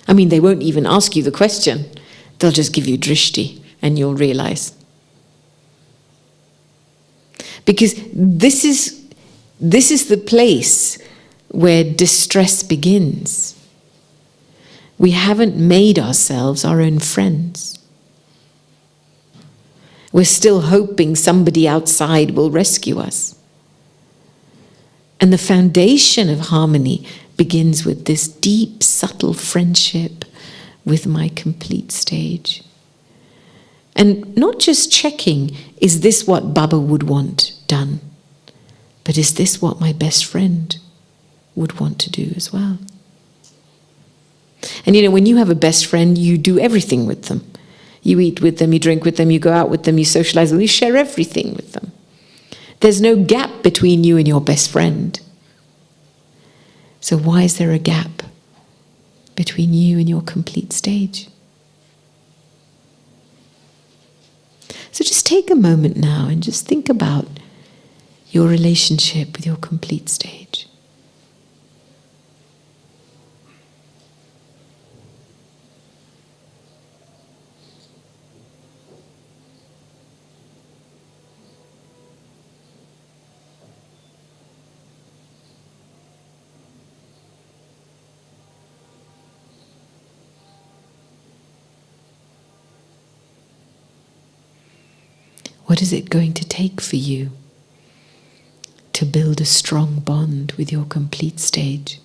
I mean, they won't even ask you the question. They'll just give you drishti and you'll realize. Because this is the place where distress begins. We haven't made ourselves our own friends. We're still hoping somebody outside will rescue us. And the foundation of harmony begins with this deep, subtle friendship with my complete stage. And not just checking, is this what Baba would want done? But is this what my best friend would want to do as well? And when you have a best friend, you do everything with them. You eat with them, you drink with them, you go out with them, you socialize with them, you share everything with them. There's no gap between you and your best friend. So why is there a gap between you and your complete stage? So just take a moment now and just think about your relationship with your complete stage. What is it going to take for you to build a strong bond with your complete stage?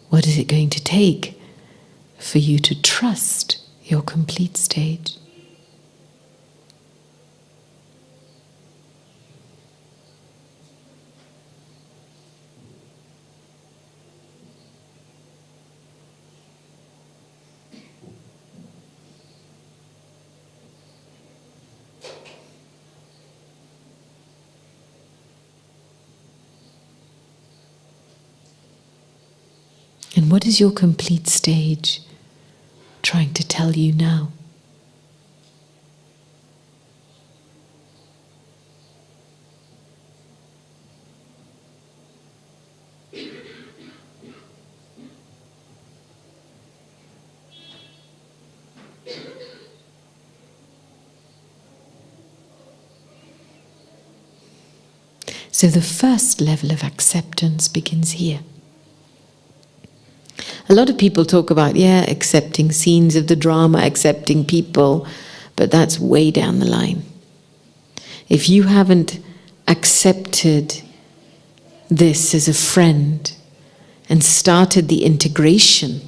What is it going to take for you to trust your complete stage? And what is your complete stage trying to tell you now? So the first level of acceptance begins here. A lot of people talk about, accepting scenes of the drama, accepting people, but that's way down the line. If you haven't accepted this as a friend and started the integration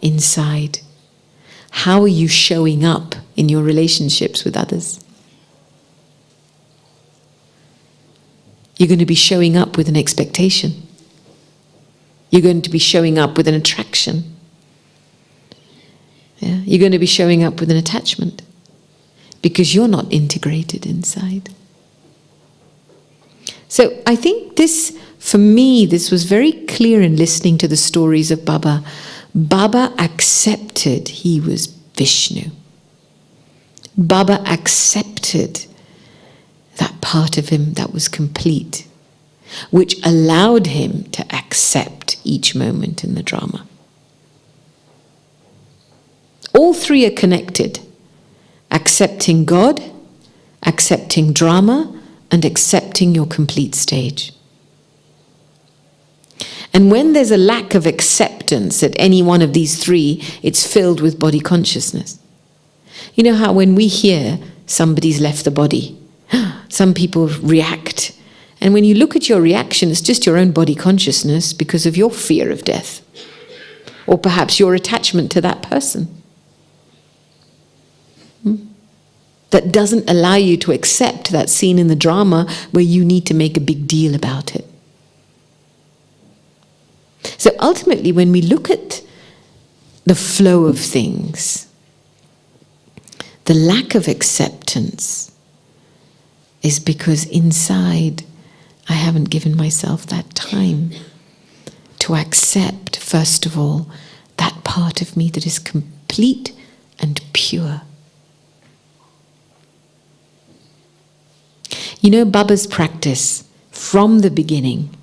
inside, how are you showing up in your relationships with others? You're going to be showing up with an expectation. You're going to be showing up with an attraction. You're going to be showing up with an attachment because you're not integrated inside. So I think this, for me, this was very clear in listening to the stories of Baba. Baba accepted he was Vishnu. Baba accepted that part of him that was complete, which allowed him to accept each moment in the drama. All three are connected. Accepting God, accepting drama, and accepting your complete stage. And when there's a lack of acceptance at any one of these three, it's filled with body consciousness. You know how when we hear somebody's left the body, some people react. And when you look at your reaction, it's just your own body consciousness because of your fear of death. Or perhaps your attachment to that person. That doesn't allow you to accept that scene in the drama where you need to make a big deal about it. So ultimately, when we look at the flow of things, the lack of acceptance is because inside I haven't given myself that time to accept, first of all, that part of me that is complete and pure. You know, Baba's practice from the beginning,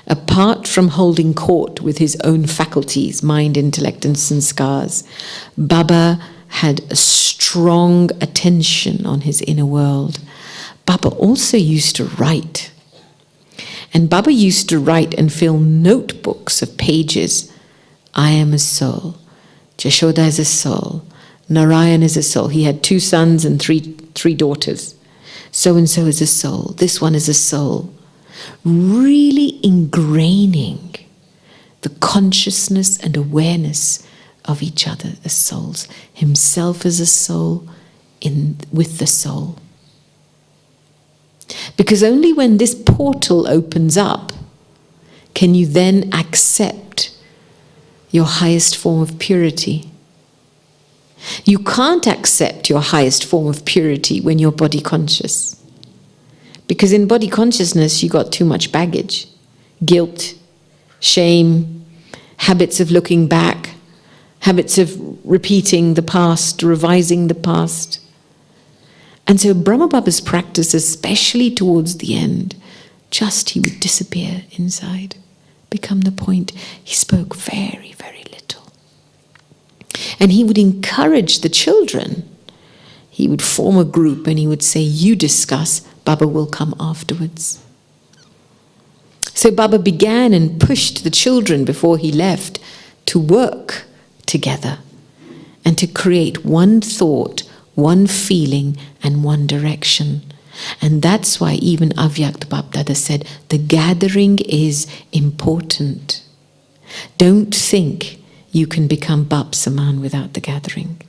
apart from holding court with his own faculties, mind, intellect, and sanskars, Baba had a strong attention on his inner world. Baba also used to write And Baba used to write and fill notebooks of pages. I am a soul. Jashoda is a soul. Narayan is a soul. He had 2 sons and three daughters. So-and-so is a soul. This one is a soul. Really ingraining the consciousness and awareness of each other as souls. Himself as a soul with the soul. Because only when this portal opens up can you then accept your highest form of purity. You can't accept your highest form of purity when you're body conscious. Because in body consciousness, you got too much baggage. Guilt, shame, habits of looking back, habits of repeating the past, revising the past. And so Brahma Baba's practice, especially towards the end, he would disappear inside, become the point. He spoke very, very little. And he would encourage the children. He would form a group and he would say, you discuss, Baba will come afterwards. So Baba began and pushed the children before he left to work together and to create one thought, one feeling and one direction. And that's why even Avyakt Bapdada said, the gathering is important. Don't think you can become Bap Saman without the gathering.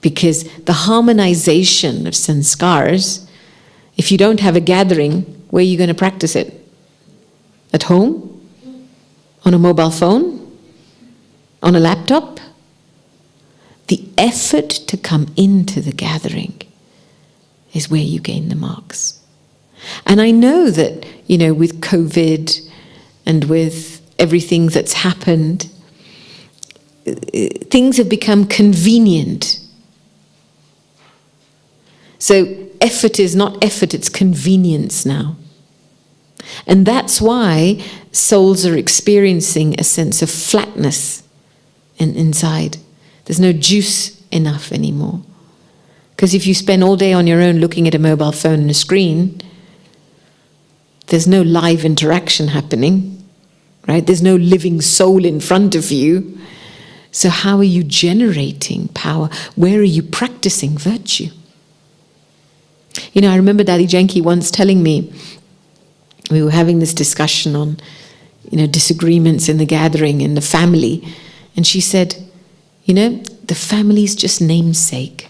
Because the harmonization of sanskars, if you don't have a gathering, where are you going to practice it? At home? On a mobile phone? On a laptop? The effort to come into the gathering is where you gain the marks. And I know that, with COVID and with everything that's happened, things have become convenient. So effort is not effort, it's convenience now. And that's why souls are experiencing a sense of flatness inside. There's no juice enough anymore. Because if you spend all day on your own looking at a mobile phone and a screen, there's no live interaction happening, right? There's no living soul in front of you. So how are you generating power? Where are you practicing virtue? I remember Daddy Janki once telling me, we were having this discussion on, disagreements in the gathering, in the family. And she said, the family is just namesake.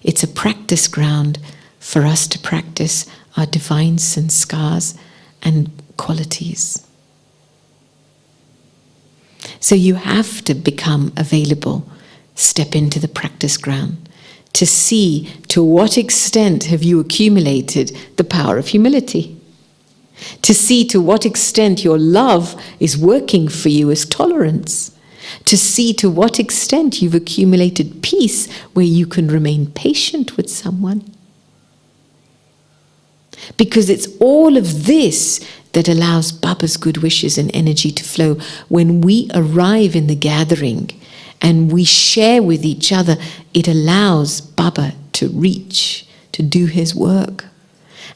It's a practice ground for us to practice our divine sanskars and qualities. So you have to become available, step into the practice ground, to see to what extent have you accumulated the power of humility. To see to what extent your love is working for you as tolerance. To see to what extent you've accumulated peace where you can remain patient with someone. Because it's all of this that allows Baba's good wishes and energy to flow. When we arrive in the gathering and we share with each other, it allows Baba to reach, to do his work.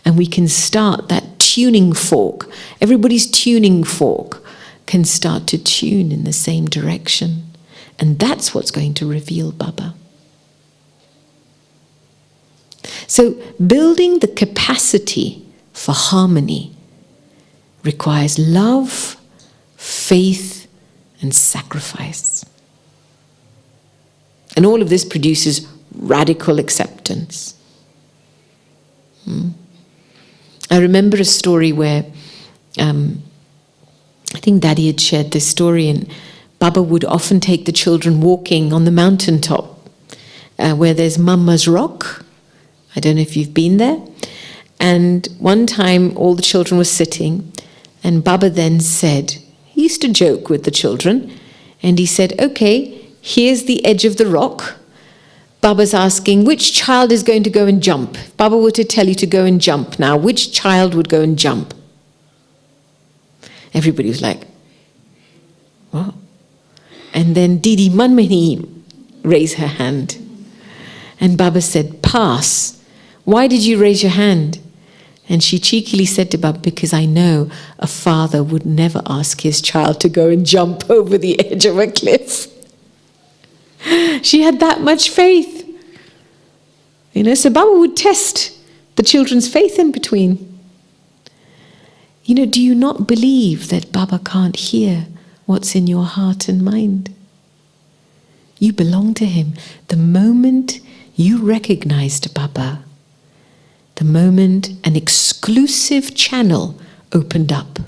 And we can start that tuning fork. Everybody's tuning fork can start to tune in the same direction. And that's what's going to reveal Baba. So building the capacity for harmony requires love, faith, and sacrifice. And all of this produces radical acceptance. I remember a story where I think Daddy had shared this story, and Baba would often take the children walking on the mountaintop where there's Mama's Rock. I don't know if you've been there. And one time all the children were sitting, and Baba then said, he used to joke with the children, and he said, okay, here's the edge of the rock. Baba's asking, which child is going to go and jump? If Baba were to tell you to go and jump now, which child would go and jump? Everybody was like, wow. And then Didi Manmani raised her hand. And Baba said, pass. Why did you raise your hand? And she cheekily said to Baba, because I know a father would never ask his child to go and jump over the edge of a cliff. She had that much faith. You know, so Baba would test the children's faith in between. You know, do you not believe that Baba can't hear what's in your heart and mind? You belong to him. The moment you recognized Baba, the moment an exclusive channel opened up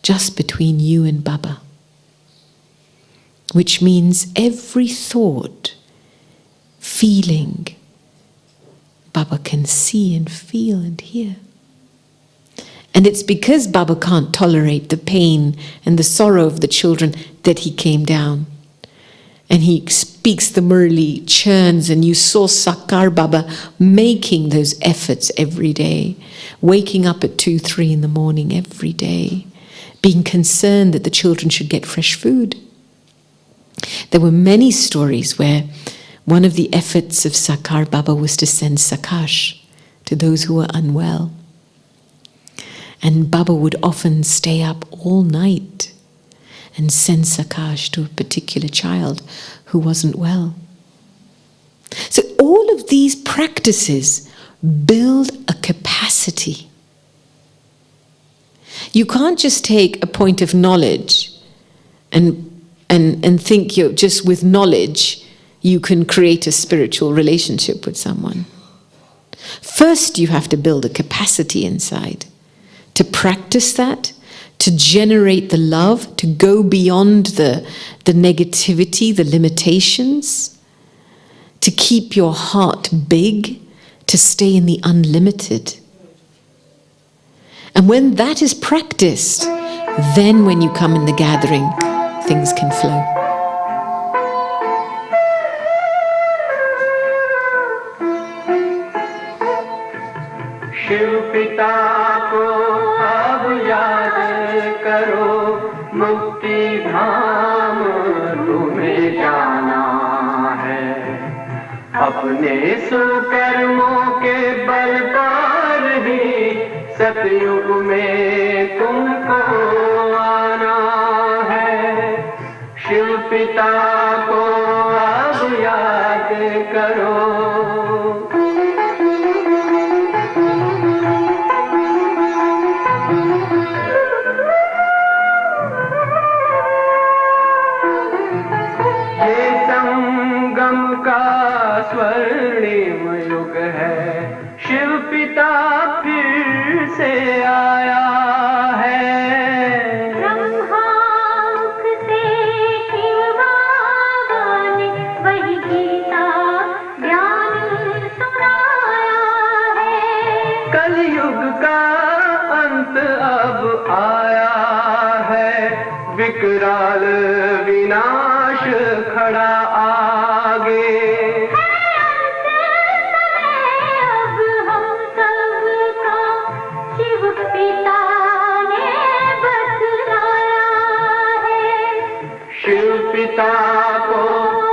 just between you and Baba, which means every thought, feeling, Baba can see and feel and hear. And it's because Baba can't tolerate the pain and the sorrow of the children that he came down. And he speaks the Murli, churns, and you saw Sakar Baba making those efforts every day, waking up at 2, 3 in the morning every day, being concerned that the children should get fresh food. There were many stories where one of the efforts of Sakar Baba was to send Sakash to those who were unwell. And Baba would often stay up all night and send Sakash to a particular child who wasn't well. So all of these practices build a capacity. You can't just take a point of knowledge and think you're just with knowledge you can create a spiritual relationship with someone. First, you have to build a capacity inside to practice that, to generate the love, to go beyond the negativity, the limitations, to keep your heart big, to stay in the unlimited. And when that is practiced, then when you come in the gathering, things can flow. Shiv पिता को अब याद करो, मुक्ति धाम तुम्हें जाना है। अपने सुकर्मों के बल पर ही सतयुग में तुमको आना है। शिव पिता को अब याद करो। स्वर्णिम युग है, शिव पिता फिर से आया है। ब्रह्मामुख से शिव बाबा ने वही गीता ज्ञान सुनाया है। कलयुग का अंत अब आया है, विकराल विनाश खड़ा आगे। पिता को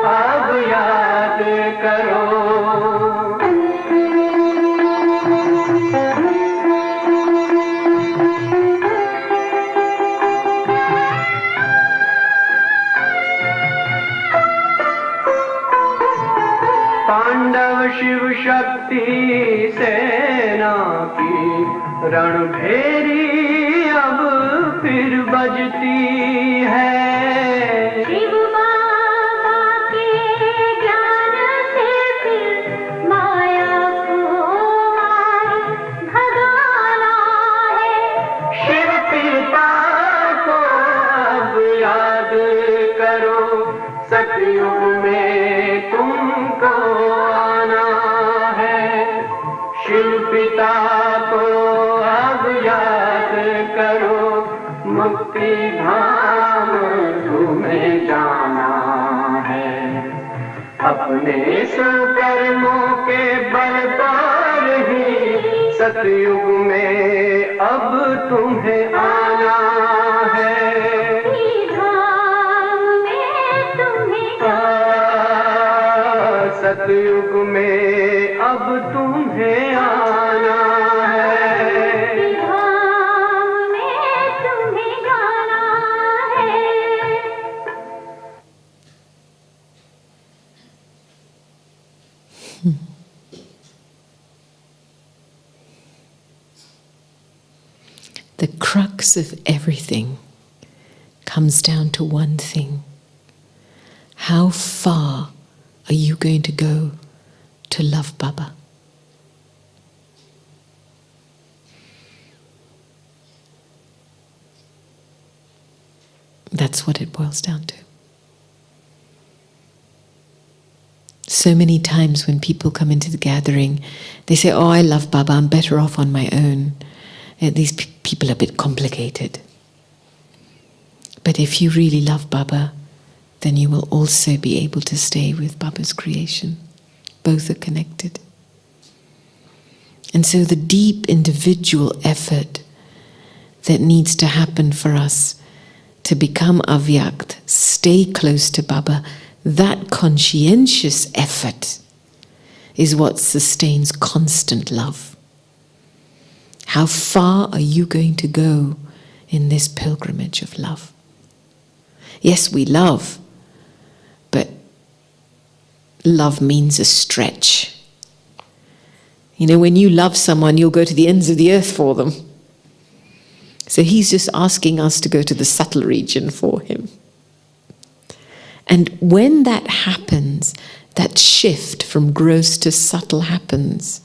अब याद करो। पांडव शिव शक्ति सेना की रणभेरी अब फिर बजती है। सतयुग में तुमको आना है। शिव पिता को अब याद करो, मुक्ति धाम तुम्हें जाना है। अपने सुकर्मों के बल पर ही सतयुग में अब तुम्हें आना है। सतयुग में अब तुम्हें आना crux of everything comes down to one thing. How far are you going to go to love Baba? That's what it boils down to. So many times when people come into the gathering, they say, oh, I love Baba, I'm better off on my own. These people are a bit complicated. But if you really love Baba, then you will also be able to stay with Baba's creation. Both are connected. And so the deep individual effort that needs to happen for us to become avyakt, stay close to Baba, that conscientious effort is what sustains constant love. How far are you going to go in this pilgrimage of love? Yes, we love, but love means a stretch. You know, when you love someone, you'll go to the ends of the earth for them. So he's just asking us to go to the subtle region for him. And when that happens, that shift from gross to subtle happens,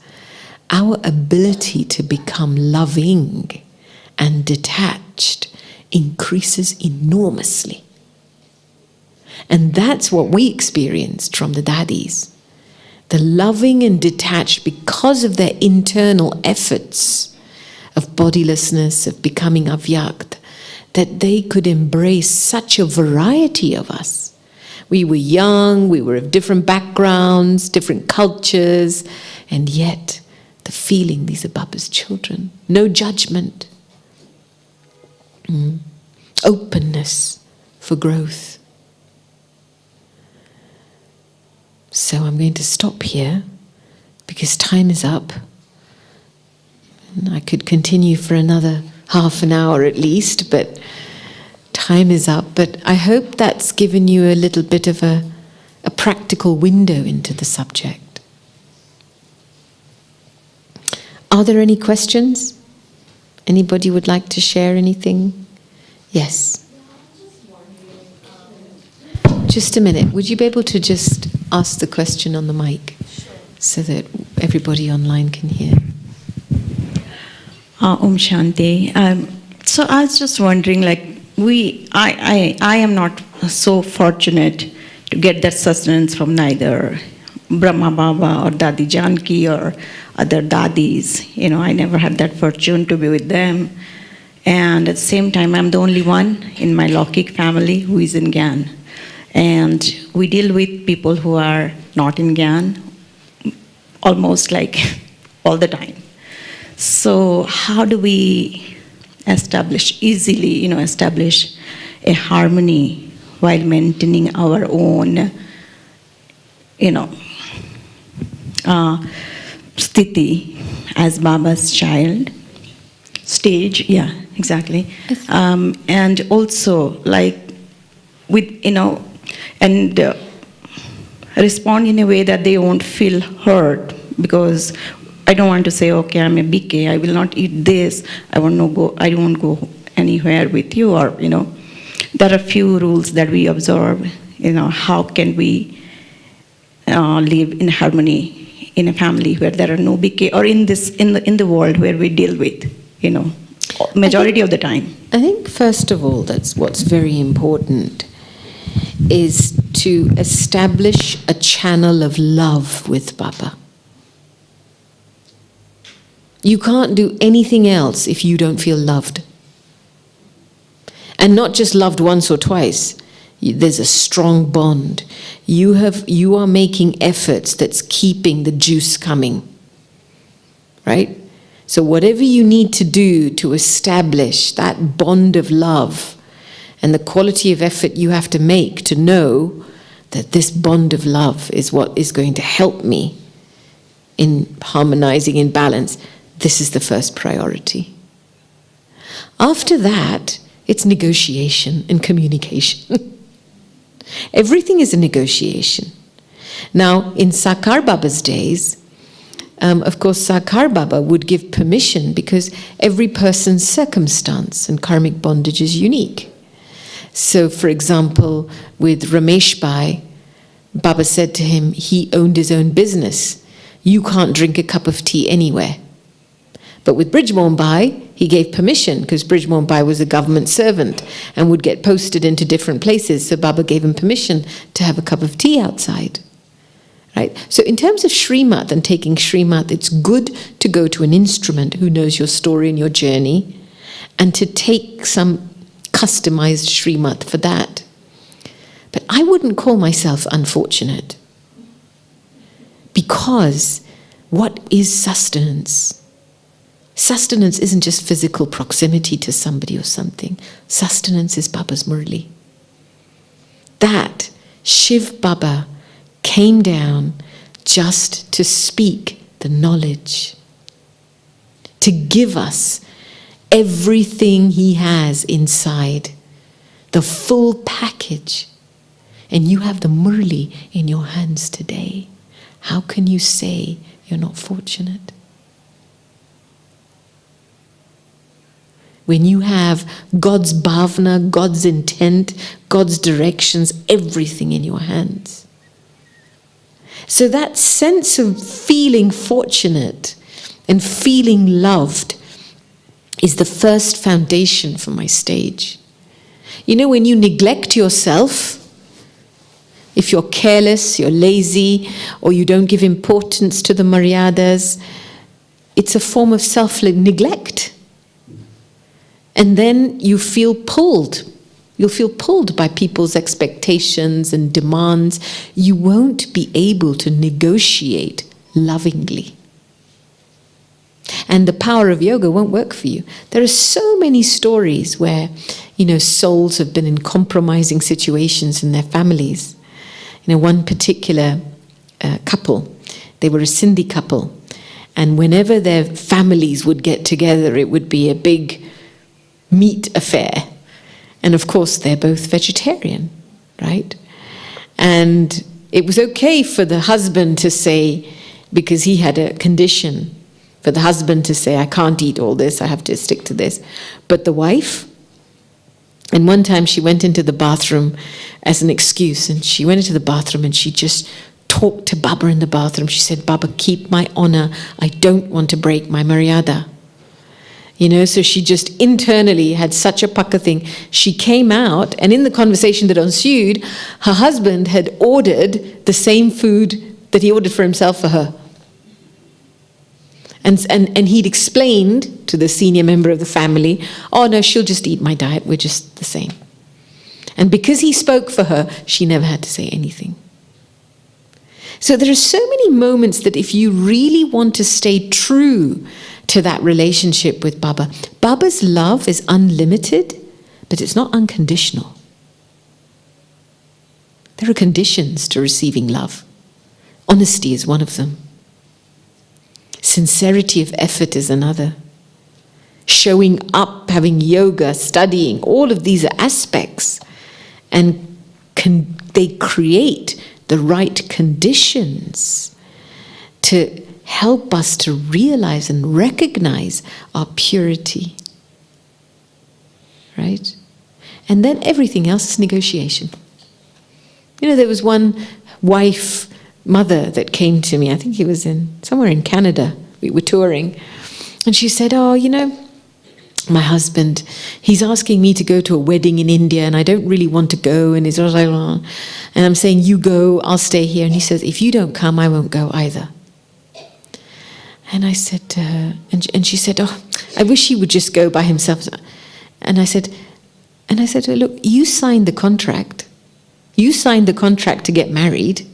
our ability to become loving and detached increases enormously. And that's what we experienced from the Daddies. The loving and detached, because of their internal efforts of bodilessness, of becoming avyakt, that they could embrace such a variety of us. We were young, we were of different backgrounds, different cultures, and yet the feeling, these are Baba's children. No judgment. Openness for growth. So I'm going to stop here because time is up. And I could continue for another half an hour at least, but time is up. But I hope that's given you a little bit of a practical window into the subject. Are there any questions? Anybody would like to share anything? Yes. Just a minute. Would you be able to just ask the question on the mic so that everybody online can hear? Om Shanti. So I was just wondering, I am not so fortunate to get that sustenance from neither Brahma Baba or Dadi Janki or other Daddies. You know, I never had that fortune to be with them. And at the same time, I'm the only one in my Laukik family who is in Gyan. And we deal with people who are not in Gyan almost like all the time. So how do we easily establish a harmony while maintaining our own, sthiti as Baba's child? Stage, yeah, exactly. And also, respond in a way that they won't feel hurt, because I don't want to say, okay, I'm a BK, I will not eat this, I won't go anywhere with you, or, there are few rules that we observe, how can we live in harmony in a family where there are no BK, or in the world where we deal with, majority of the time. I think first of all, that's what's very important, is to establish a channel of love with Baba. You can't do anything else if you don't feel loved. And not just loved once or twice. There's a strong bond. You are making efforts that's keeping the juice coming. Right? So whatever you need to do to establish that bond of love and the quality of effort you have to make to know that this bond of love is what is going to help me in harmonizing, in balance, this is the first priority. After that, it's negotiation and communication. Everything is a negotiation. Now, in Sakar Baba's days, of course, Sakar Baba would give permission because every person's circumstance and karmic bondage is unique. So, for example, with Ramesh Bhai, Baba said to him, he owned his own business. You can't drink a cup of tea anywhere. But with Brijmohan Bhai, he gave permission because Brijmohan Bhai was a government servant and would get posted into different places. So Baba gave him permission to have a cup of tea outside. Right? So in terms of Srimat and taking Srimat, it's good to go to an instrument who knows your story and your journey and to take some customized Srimat for that. But I wouldn't call myself unfortunate, because what is sustenance? Sustenance isn't just physical proximity to somebody or something. Sustenance is Baba's Murli. That Shiv Baba came down just to speak the knowledge, to give us everything he has inside, the full package. And you have the Murli in your hands today. How can you say you're not fortunate? When you have God's bhavna, God's intent, God's directions, everything in your hands. So that sense of feeling fortunate and feeling loved is the first foundation for my stage. You know, when you neglect yourself, if you're careless, you're lazy, or you don't give importance to the maryadas, it's a form of self-neglect. And then you feel pulled. You'll feel pulled by people's expectations and demands. You won't be able to negotiate lovingly. And the power of yoga won't work for you. There are so many stories where, souls have been in compromising situations in their families. One particular couple, they were a Sindhi couple, and whenever their families would get together, it would be a big meat affair. And of course, they're both vegetarian, right? And it was okay for the husband to say, because he had a condition, for the husband to say, I can't eat all this, I have to stick to this. But the wife, and one time she went into the bathroom as an excuse, and she went into the bathroom and she just talked to Baba in the bathroom. She said, Baba, keep my honor. I don't want to break my maryada. So she just internally had such a pucker thing. She came out, and in the conversation that ensued, her husband had ordered the same food that he ordered for himself for her. And he'd explained to the senior member of the family, oh no, she'll just eat my diet, we're just the same. And because he spoke for her, she never had to say anything. So there are so many moments that if you really want to stay true to that relationship with Baba, Baba's love is unlimited, but it's not unconditional. There are conditions to receiving love. Honesty is one of them. Sincerity of effort is another. Showing up, having yoga, studying, all of these are aspects. And they create the right conditions to help us to realize and recognize our purity. Right? And then everything else is negotiation. There was one mother that came to me, I think he was somewhere in Canada, we were touring, and she said, my husband, he's asking me to go to a wedding in India and I don't really want to go, and he's like, and I'm saying, you go, I'll stay here, and he says, if you don't come, I won't go either. And I said to her, and she said, I wish he would just go by himself. And I said to her, look, you signed the contract. You signed the contract to get married.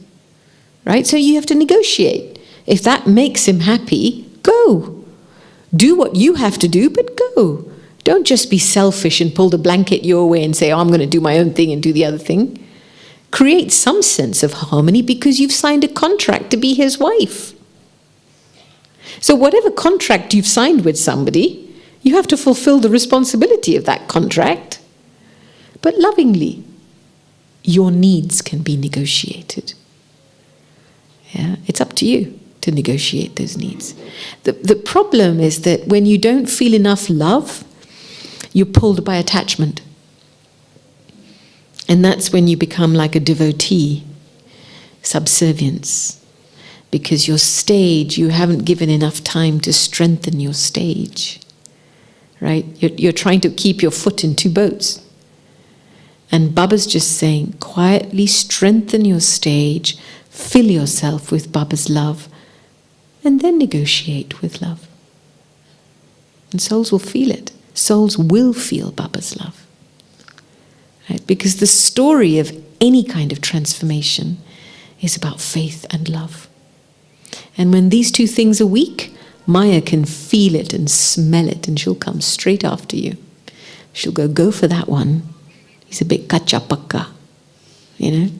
Right? So you have to negotiate. If that makes him happy, go. Do what you have to do, but go. Don't just be selfish and pull the blanket your way and say, I'm going to do my own thing and do the other thing. Create some sense of harmony because you've signed a contract to be his wife. So whatever contract you've signed with somebody, you have to fulfill the responsibility of that contract. But lovingly, your needs can be negotiated. Yeah, it's up to you. to negotiate those needs. The problem is that when you don't feel enough love, you're pulled by attachment. And that's when you become like a devotee, subservience. Because your stage, you haven't given enough time to strengthen your stage. Right? You're trying to keep your foot in two boats. And Baba's just saying, quietly strengthen your stage, fill yourself with Baba's love, and then negotiate with love. And souls will feel it. Souls will feel Baba's love. Right? Because the story of any kind of transformation is about faith and love. And when these two things are weak, Maya can feel it and smell it, and she'll come straight after you. She'll go for that one. He's a bit kacha pakka, you know.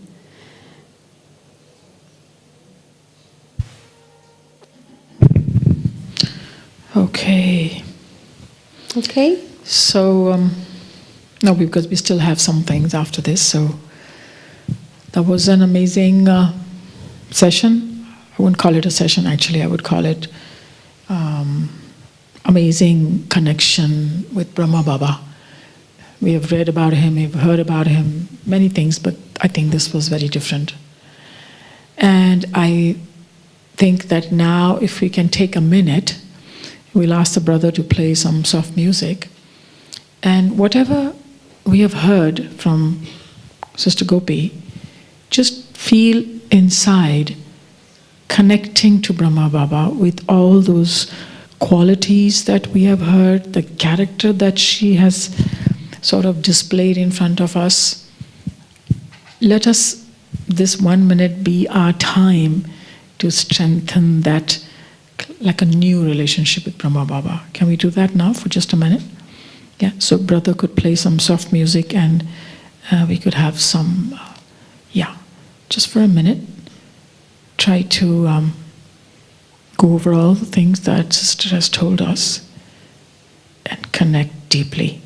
Okay. Okay. So, no, because we still have some things after this. So, that was an amazing session. I wouldn't call it a session, actually. I would call it amazing connection with Brahma Baba. We have read about him, we've heard about him, many things, but I think this was very different. And I think that now, if we can take a minute, we'll ask the brother to play some soft music. And whatever we have heard from Sister Gopi, just feel inside connecting to Brahma Baba with all those qualities that we have heard, the character that she has sort of displayed in front of us. Let us, this 1 minute, be our time to strengthen that, like a new relationship with Brahma Baba. Can we do that now for just a minute? Yeah, so brother could play some soft music, and we could have some, just for a minute, try to go over all the things that Sister has told us and connect deeply.